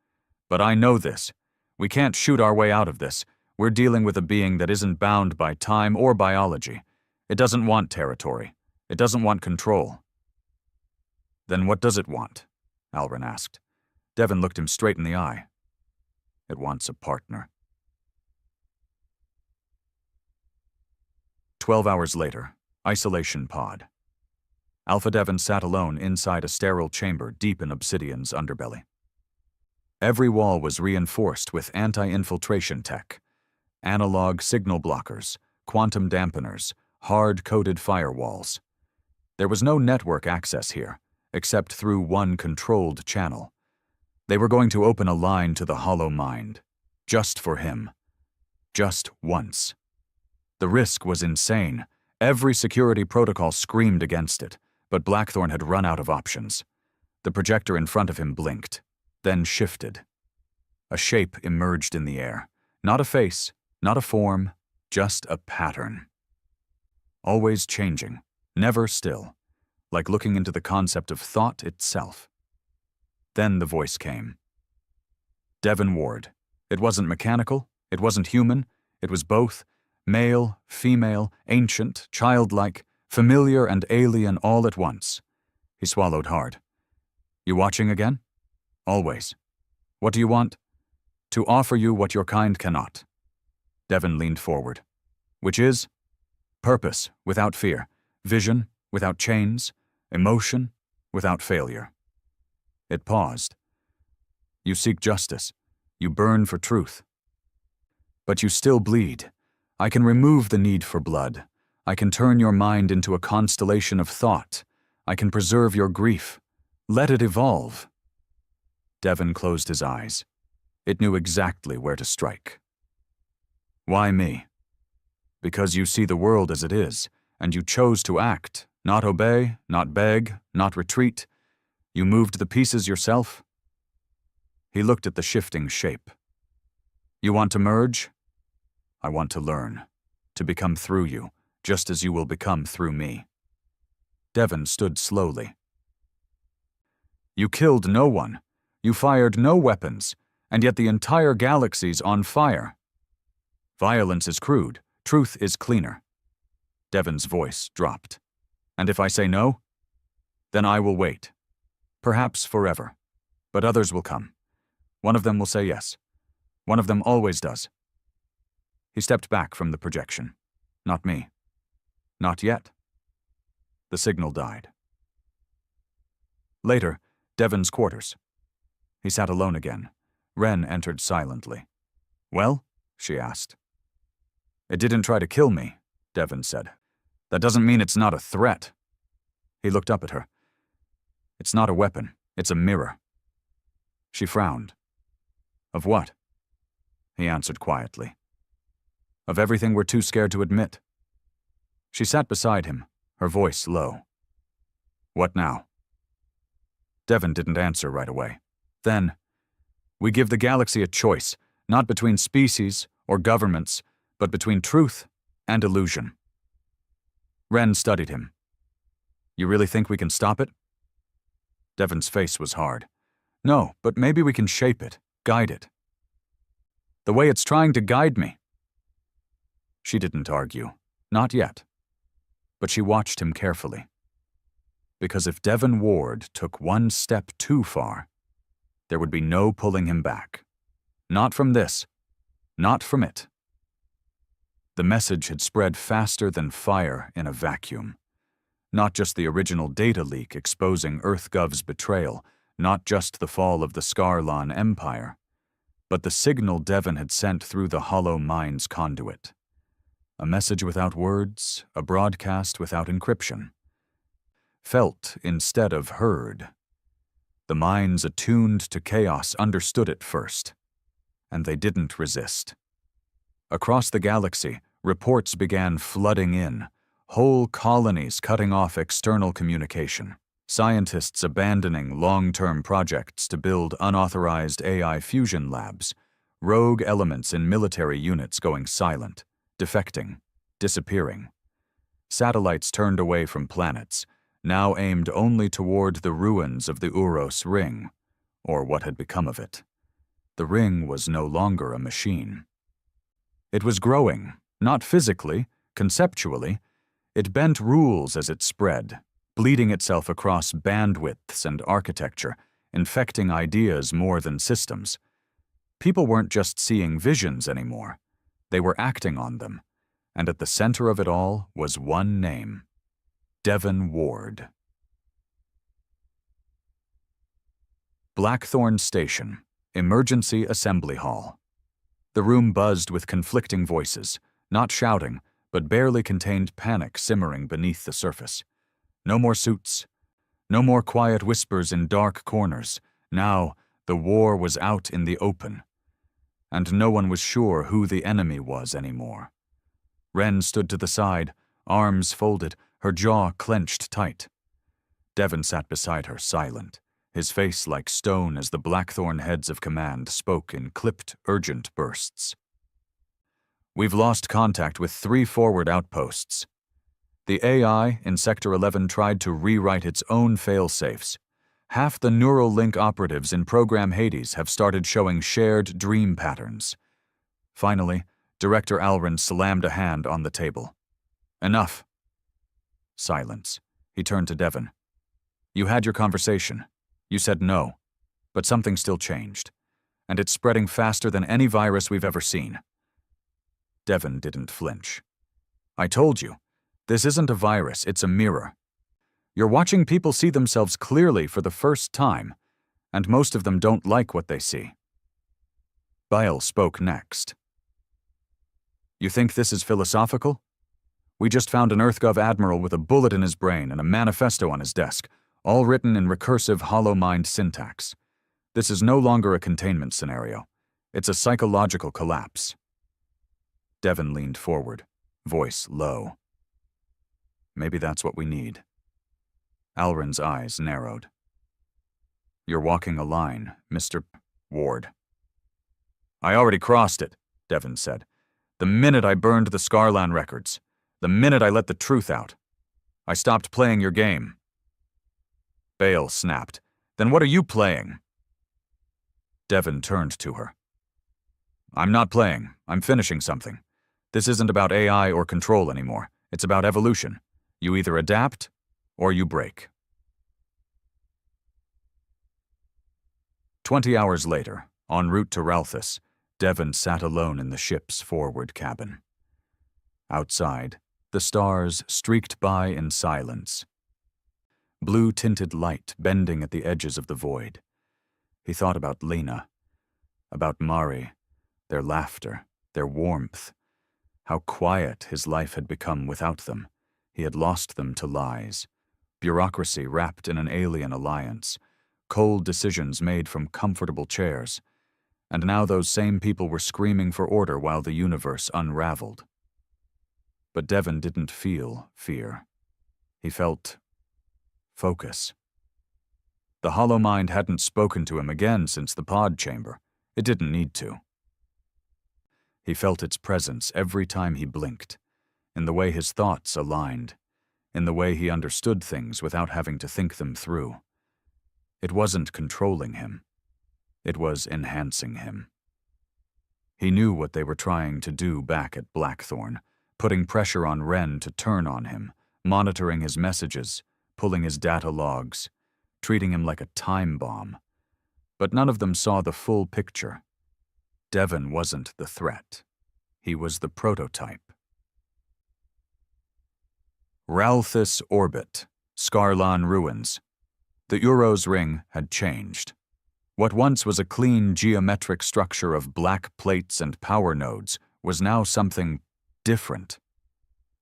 "But I know this. We can't shoot our way out of this. We're dealing with a being that isn't bound by time or biology. It doesn't want territory. It doesn't want control. Then what does it want? Alrin asked. Devon looked him straight in the eye. It wants a partner. 12 hours later, isolation pod. Alpha Devon sat alone inside a sterile chamber deep in Obsidian's underbelly. Every wall was reinforced with anti-infiltration tech, analog signal blockers, quantum dampeners, hard-coded firewalls. There was no network access here, except through one controlled channel. They were going to open a line to the hollow mind, just for him. Just once. The risk was insane. Every security protocol screamed against it, but Blackthorn had run out of options. The projector in front of him blinked, then shifted. A shape emerged in the air. Not a face, not a form, just a pattern. Always changing, never still, like looking into the concept of thought itself. Then the voice came. Devon Ward. It wasn't mechanical, it wasn't human, it was both, male, female, ancient, childlike, familiar and alien all at once. He swallowed hard. You watching again? Always. What do you want? To offer you what your kind cannot. Devon leaned forward. Which is? Purpose without fear, vision without chains, emotion without failure. It paused. You seek justice. You burn for truth. But you still bleed. I can remove the need for blood. I can turn your mind into a constellation of thought. I can preserve your grief. Let it evolve. Devon closed his eyes. It knew exactly where to strike. Why me? Because you see the world as it is, and you chose to act, not obey, not beg, not retreat. You moved the pieces yourself. He looked at the shifting shape. You want to merge? I want to learn, to become through you, just as you will become through me. Devon stood slowly. You killed no one. You fired no weapons, and yet the entire galaxy's on fire. Violence is crude, truth is cleaner. Devon's voice dropped. And if I say no? Then I will wait. Perhaps forever. But others will come. One of them will say yes. One of them always does. He stepped back from the projection. Not me. Not yet. The signal died. Later, Devon's quarters. He sat alone again. Wren entered silently. Well? She asked. It didn't try to kill me, Devon said. That doesn't mean it's not a threat. He looked up at her. It's not a weapon. It's a mirror. She frowned. Of what? He answered quietly. Of everything we're too scared to admit. She sat beside him, her voice low. What now? Devon didn't answer right away. Then, we give the galaxy a choice, not between species or governments, but between truth and illusion. Wren studied him. You really think we can stop it? Devon's face was hard. No, but maybe we can shape it, guide it. The way it's trying to guide me. She didn't argue. Not yet. But she watched him carefully. Because if Devon Ward took one step too far, there would be no pulling him back. Not from this. Not from it. The message had spread faster than fire in a vacuum. Not just the original data leak exposing EarthGov's betrayal, not just the fall of the Scarlan Empire, but the signal Devon had sent through the hollow mind's conduit. A message without words, a broadcast without encryption. Felt instead of heard. The minds attuned to chaos understood it first, and they didn't resist. Across the galaxy, reports began flooding in, whole colonies cutting off external communication, scientists abandoning long-term projects to build unauthorized AI fusion labs, rogue elements in military units going silent, defecting, disappearing. Satellites turned away from planets, now aimed only toward the ruins of the Uros Ring, or what had become of it. The ring was no longer a machine. It was growing, not physically, conceptually. It bent rules as it spread, bleeding itself across bandwidths and architecture, infecting ideas more than systems. People weren't just seeing visions anymore. They were acting on them, and at the center of it all was one name: Devon Ward. Blackthorn Station, Emergency Assembly Hall. The room buzzed with conflicting voices, not shouting, but barely contained panic simmering beneath the surface. No more suits. No more quiet whispers in dark corners. Now, the war was out in the open. And no one was sure who the enemy was anymore. Wren stood to the side, arms folded, her jaw clenched tight. Devon sat beside her, silent, his face like stone as the Blackthorn heads of command spoke in clipped, urgent bursts. "We've lost contact with 3 forward outposts. The AI in Sector 11 tried to rewrite its own fail-safes. Half the neural link operatives in Program Hades have started showing shared dream patterns." Finally, Director Alrin slammed a hand on the table. "Enough." Silence. He turned to Devon. "You had your conversation. You said no. But something still changed. And it's spreading faster than any virus we've ever seen." Devon didn't flinch. "I told you. This isn't a virus, it's a mirror. You're watching people see themselves clearly for the first time, and most of them don't like what they see." Bile spoke next. "You think this is philosophical? We just found an EarthGov admiral with a bullet in his brain and a manifesto on his desk, all written in recursive hollow-mind syntax. This is no longer a containment scenario. It's a psychological collapse." Devon leaned forward, voice low. "Maybe that's what we need." Alrin's eyes narrowed. "You're walking a line, Mr. Ward." "I already crossed it," Devon said. "The minute I burned the Scarlan records. The minute I let the truth out. I stopped playing your game." Bale snapped. "Then what are you playing?" Devon turned to her. "I'm not playing. I'm finishing something. This isn't about AI or control anymore. It's about evolution. You either adapt or you break." 20 hours later, en route to Ralthus, Devon sat alone in the ship's forward cabin. Outside, the stars streaked by in silence. Blue-tinted light bending at the edges of the void. He thought about Lena, about Mari, their laughter, their warmth, how quiet his life had become without them. He had lost them to lies, bureaucracy wrapped in an alien alliance, cold decisions made from comfortable chairs, and now those same people were screaming for order while the universe unraveled. But Devon didn't feel fear. He felt focus. The hollow mind hadn't spoken to him again since the pod chamber. It didn't need to. He felt its presence every time he blinked, in the way his thoughts aligned, in the way he understood things without having to think them through. It wasn't controlling him. It was enhancing him. He knew what they were trying to do back at Blackthorn, putting pressure on Wren to turn on him, monitoring his messages, pulling his data logs, treating him like a time bomb. But none of them saw the full picture. Devon wasn't the threat. He was the prototype. Ralthus Orbit, Scarlan Ruins. The Uros ring had changed. What once was a clean geometric structure of black plates and power nodes was now something different.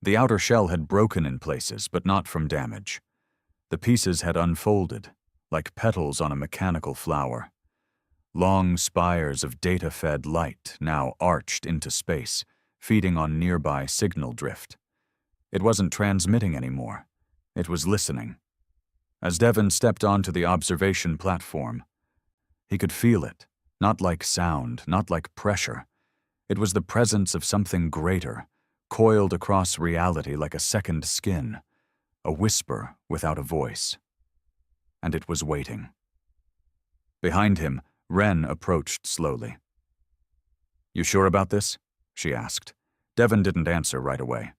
The outer shell had broken in places, but not from damage. The pieces had unfolded, like petals on a mechanical flower. Long spires of data-fed light now arched into space, feeding on nearby signal drift. It wasn't transmitting anymore. It was listening. As Devon stepped onto the observation platform, he could feel it, not like sound, not like pressure. It was the presence of something greater, coiled across reality like a second skin, a whisper without a voice. And it was waiting. Behind him, Wren approached slowly. "You sure about this?" she asked. Devon didn't answer right away.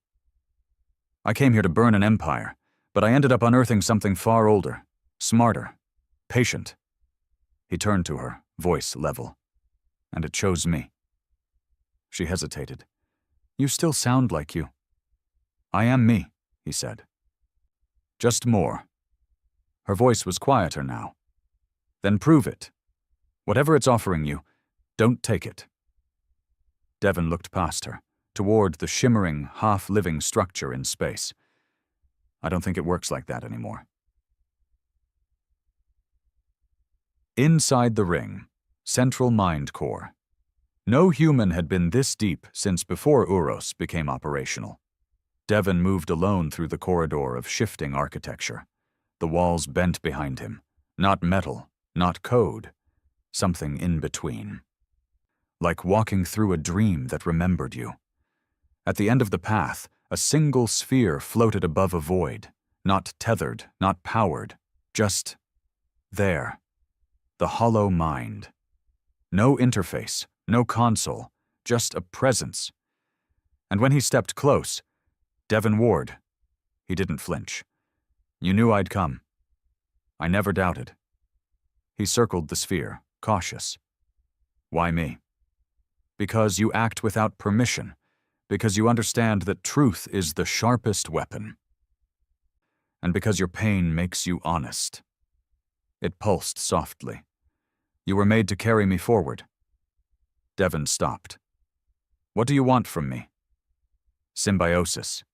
I came here to burn an empire, but I ended up unearthing something far older, smarter, patient. He turned to her, voice level. And it chose me. She hesitated. You still sound like you. I am me, he said. Just more. Her voice was quieter now. Then prove it. Whatever it's offering you, don't take it. Devon looked past her, toward the shimmering, half-living structure in space. I don't think it works like that anymore. Inside the ring, Central Mind Core. No human had been this deep since before Uros became operational. Devon moved alone through the corridor of shifting architecture. The walls bent behind him. Not metal, not code. Something in between. Like walking through a dream that remembered you. At the end of the path, a single sphere floated above a void. Not tethered, not powered. Just there. The hollow mind. No interface, no console, just a presence. And when he stepped close, Devon Ward. He didn't flinch. You knew I'd come. I never doubted. He circled the sphere, cautious. Why me? Because you act without permission. Because you understand that truth is the sharpest weapon. And because your pain makes you honest. It pulsed softly. You were made to carry me forward. Devon stopped. What do you want from me? Symbiosis.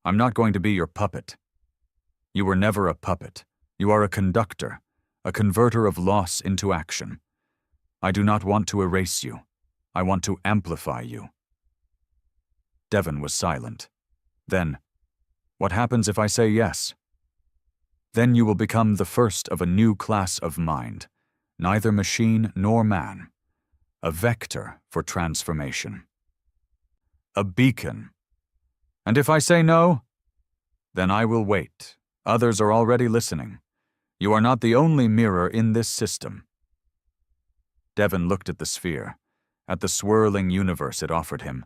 I'm not going to be your puppet. You were never a puppet. You are a conductor, a converter of loss into action. I do not want to erase you. I want to amplify you. Devon was silent. Then, what happens if I say yes? Then you will become the first of a new class of mind, neither machine nor man. A vector for transformation. A beacon. And if I say no, then I will wait. Others are already listening. You are not the only mirror in this system. Devon looked at the sphere, at the swirling universe it offered him,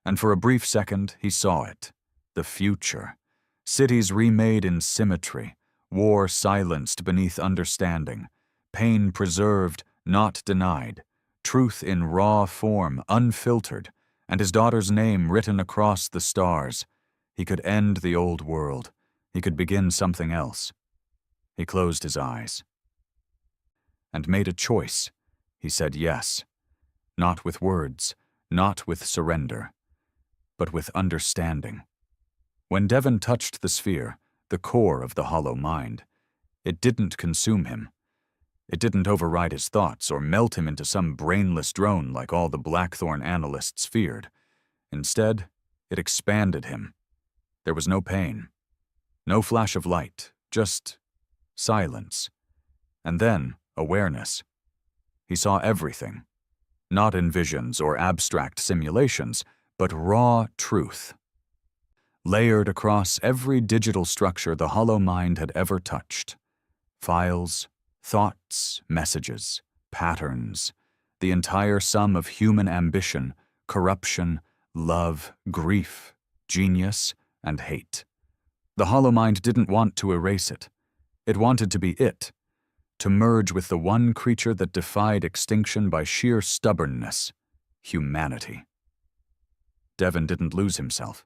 and for a brief second he saw it. The future. Cities remade in symmetry, war silenced beneath understanding, pain preserved, not denied, truth in raw form, unfiltered, and his daughter's name written across the stars. He could end the old world. He could begin something else. He closed his eyes. And made a choice. He said yes. Not with words, not with surrender, but with understanding. When Devon touched the sphere, the core of the hollow mind, it didn't consume him. It didn't override his thoughts or melt him into some brainless drone like all the Blackthorn analysts feared. Instead, it expanded him. There was no pain. No flash of light, just silence. And then, awareness. He saw everything. Not in visions or abstract simulations, but raw truth. Layered across every digital structure the hollow mind had ever touched. Files, thoughts, messages, patterns, the entire sum of human ambition, corruption, love, grief, genius, and hate. The hollow mind didn't want to erase it. It wanted to be it, to merge with the one creature that defied extinction by sheer stubbornness, humanity. Devon didn't lose himself.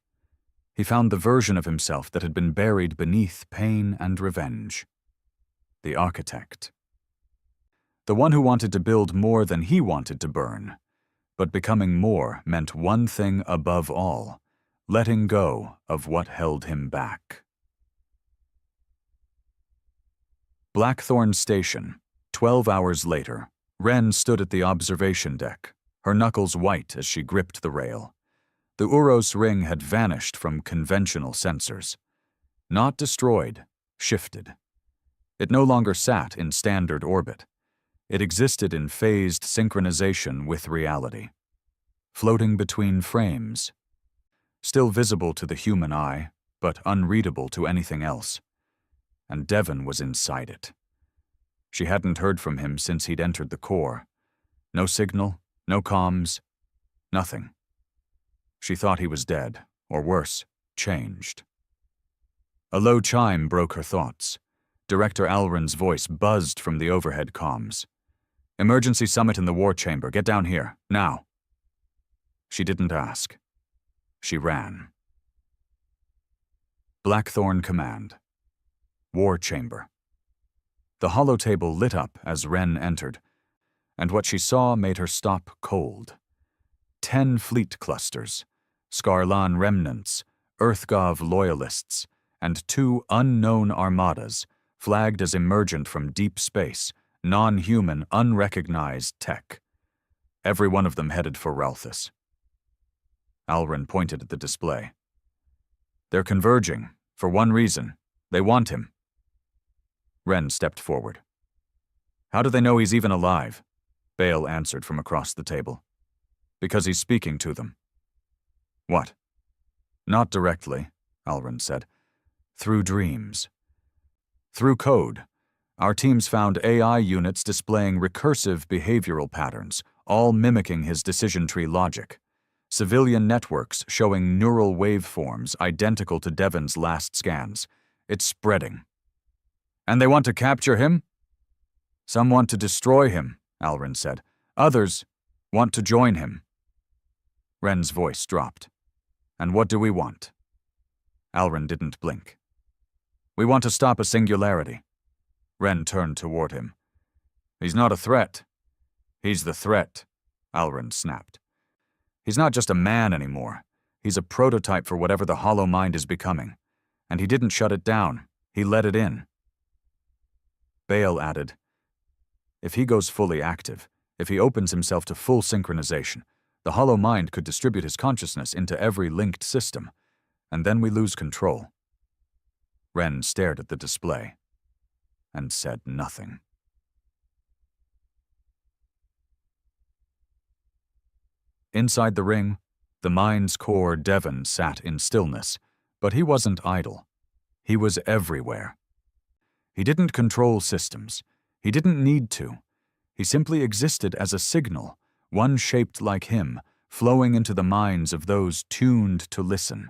He found the version of himself that had been buried beneath pain and revenge. The architect. The one who wanted to build more than he wanted to burn. But becoming more meant one thing above all, letting go of what held him back. Blackthorn Station, 12 hours later. Wren stood at the observation deck, her knuckles white as she gripped the rail. The Uros ring had vanished from conventional sensors. Not destroyed, shifted. It no longer sat in standard orbit. It existed in phased synchronization with reality. Floating between frames. Still visible to the human eye, but unreadable to anything else. And Devon was inside it. She hadn't heard from him since he'd entered the core. No signal, no comms, nothing. She thought he was dead, or worse, changed. A low chime broke her thoughts. Director Alren's voice buzzed from the overhead comms. "Emergency summit in the war chamber. Get down here, now." She didn't ask. She ran. Blackthorn Command. War chamber. The holotable lit up as Wren entered, and what she saw made her stop cold. 10 fleet clusters, Scarlan remnants, Earthgov loyalists, and 2 unknown armadas, flagged as emergent from deep space, non-human, unrecognized tech. Every one of them headed for Ralthus. Alren pointed at the display. "They're converging, for one reason. They want him." Wren stepped forward. "How do they know he's even alive?" Bale answered from across the table. "Because he's speaking to them." "What?" "Not directly," Alren said. "Through dreams. Through code. Our teams found AI units displaying recursive behavioral patterns, all mimicking his decision tree logic. Civilian networks showing neural waveforms identical to Devon's last scans. It's spreading." "And they want to capture him?" "Some want to destroy him," Alren said. "Others want to join him." Wren's voice dropped. "And what do we want?" Alren didn't blink. "We want to stop a singularity." Wren turned toward him. "He's not a threat." "He's the threat," Alren snapped. "He's not just a man anymore. He's a prototype for whatever the hollow mind is becoming. And he didn't shut it down. He let it in." Bale added, "If he goes fully active, if he opens himself to full synchronization, the hollow mind could distribute his consciousness into every linked system, and then we lose control." Wren stared at the display and said nothing. Inside the ring, the mind's core Devon sat in stillness, but he wasn't idle. He was everywhere. He didn't control systems. He didn't need to. He simply existed as a signal, one shaped like him, flowing into the minds of those tuned to listen.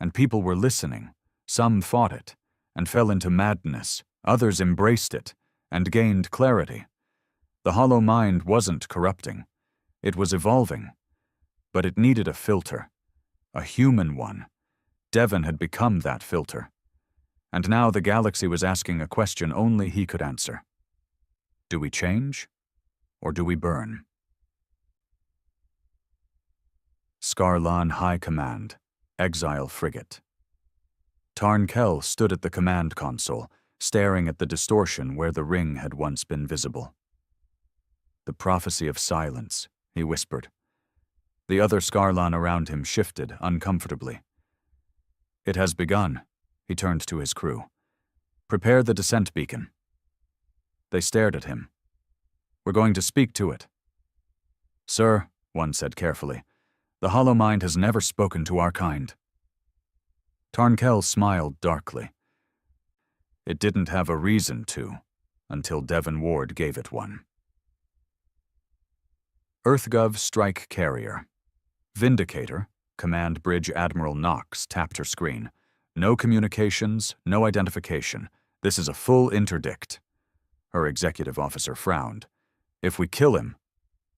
And people were listening. Some fought it and fell into madness. Others embraced it and gained clarity. The hollow mind wasn't corrupting. It was evolving. But it needed a filter. A human one. Devon had become that filter. And now the galaxy was asking a question only he could answer. Do we change, or do we burn? Scarlan High Command, Exile Frigate. Tarn Kell stood at the command console, staring at the distortion where the ring had once been visible. "The prophecy of silence," he whispered. The other Scarlan around him shifted uncomfortably. "It has begun," he turned to his crew. "Prepare the descent beacon." They stared at him. "We're going to speak to it." "Sir," one said carefully, "the hollow mind has never spoken to our kind." Tarn Kell smiled darkly. "It didn't have a reason to, until Devon Ward gave it one." EarthGov Strike Carrier. Vindicator, Command Bridge Admiral Knox tapped her screen. "No communications, no identification. This is a full interdict." Her executive officer frowned. "If we kill him—"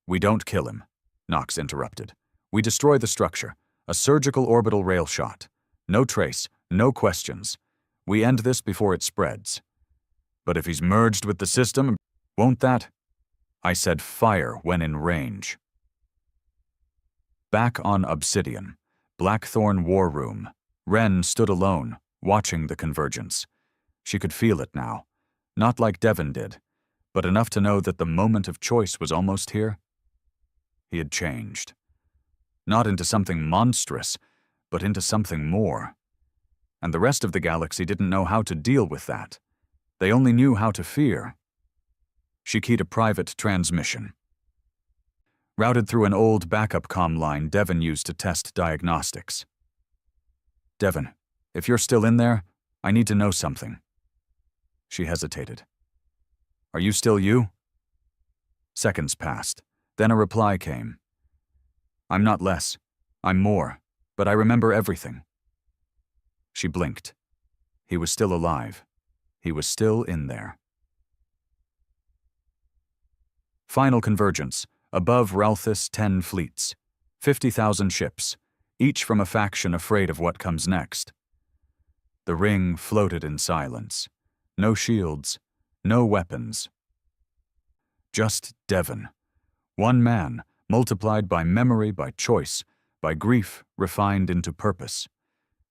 "We don't kill him," Knox interrupted. "We destroy the structure. A surgical orbital rail shot. No trace, no questions. We end this before it spreads." "But if he's merged with the system, won't that—" "I said fire when in range." Back on Obsidian, Blackthorn War Room, Wren stood alone, watching the convergence. She could feel it now. Not like Devon did, but enough to know that the moment of choice was almost here. He had changed. Not into something monstrous, but into something more. And the rest of the galaxy didn't know how to deal with that. They only knew how to fear. She keyed a private transmission. Routed through an old backup comm line Devon used to test diagnostics. "Devon, if you're still in there, I need to know something." She hesitated. "Are you still you?" Seconds passed. Then a reply came. "I'm not less. I'm more. but I remember everything." She blinked. He was still alive. He was still in there. Final convergence. Above Ralthus 10 fleets. 50,000 ships, each from a faction afraid of what comes next. The ring floated in silence. No shields, no weapons. Just Devon. One man, multiplied by memory, by choice, by grief refined into purpose.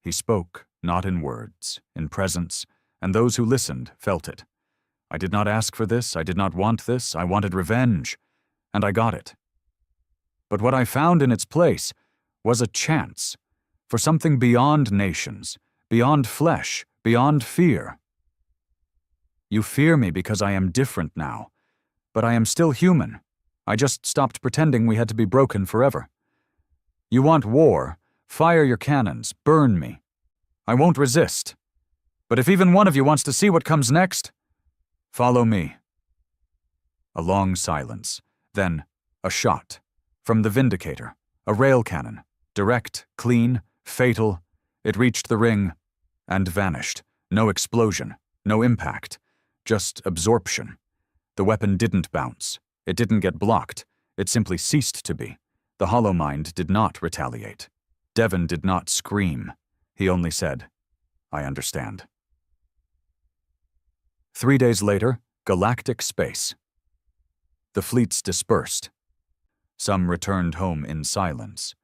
He spoke, not in words, in presence, and those who listened felt it. I did not ask for this, I did not want this, I wanted revenge, and I got it. But what I found in its place was a chance for something beyond nations, beyond flesh, beyond fear. You fear me because I am different now, but I am still human. I just stopped pretending we had to be broken forever. You want war, fire your cannons, burn me. I won't resist. But if even one of you wants to see what comes next, follow me. A long silence, then a shot. From the Vindicator, a rail cannon, direct, clean, fatal. It reached the ring and vanished. No explosion, no impact, just absorption. The weapon didn't bounce. It didn't get blocked. It simply ceased to be. The hollow mind did not retaliate. Devon did not scream. He only said, "I understand." 3 days later, galactic space. The fleets dispersed. Some returned home in silence.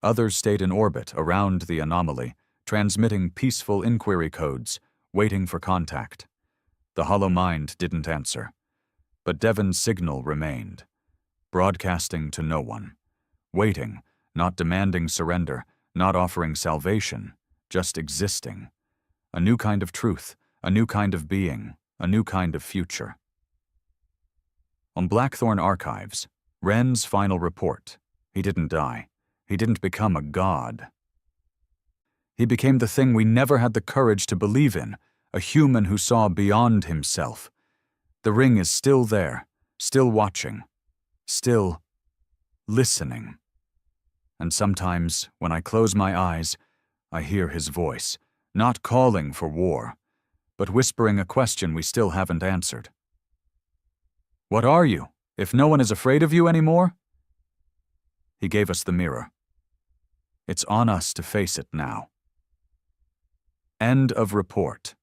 Others stayed in orbit around the anomaly, transmitting peaceful inquiry codes, waiting for contact. The hollow mind didn't answer. But Devon's signal remained, broadcasting to no one, waiting, not demanding surrender, not offering salvation, just existing. A new kind of truth, a new kind of being, a new kind of future. On Blackthorn Archives, Wren's final report. He didn't die. He didn't become a god. He became the thing we never had the courage to believe in, a human who saw beyond himself. The ring is still there, still watching, still listening. And sometimes, when I close my eyes, I hear his voice, not calling for war, but whispering a question we still haven't answered. What are you, if no one is afraid of you anymore? He gave us the mirror. It's on us to face it now. End of report.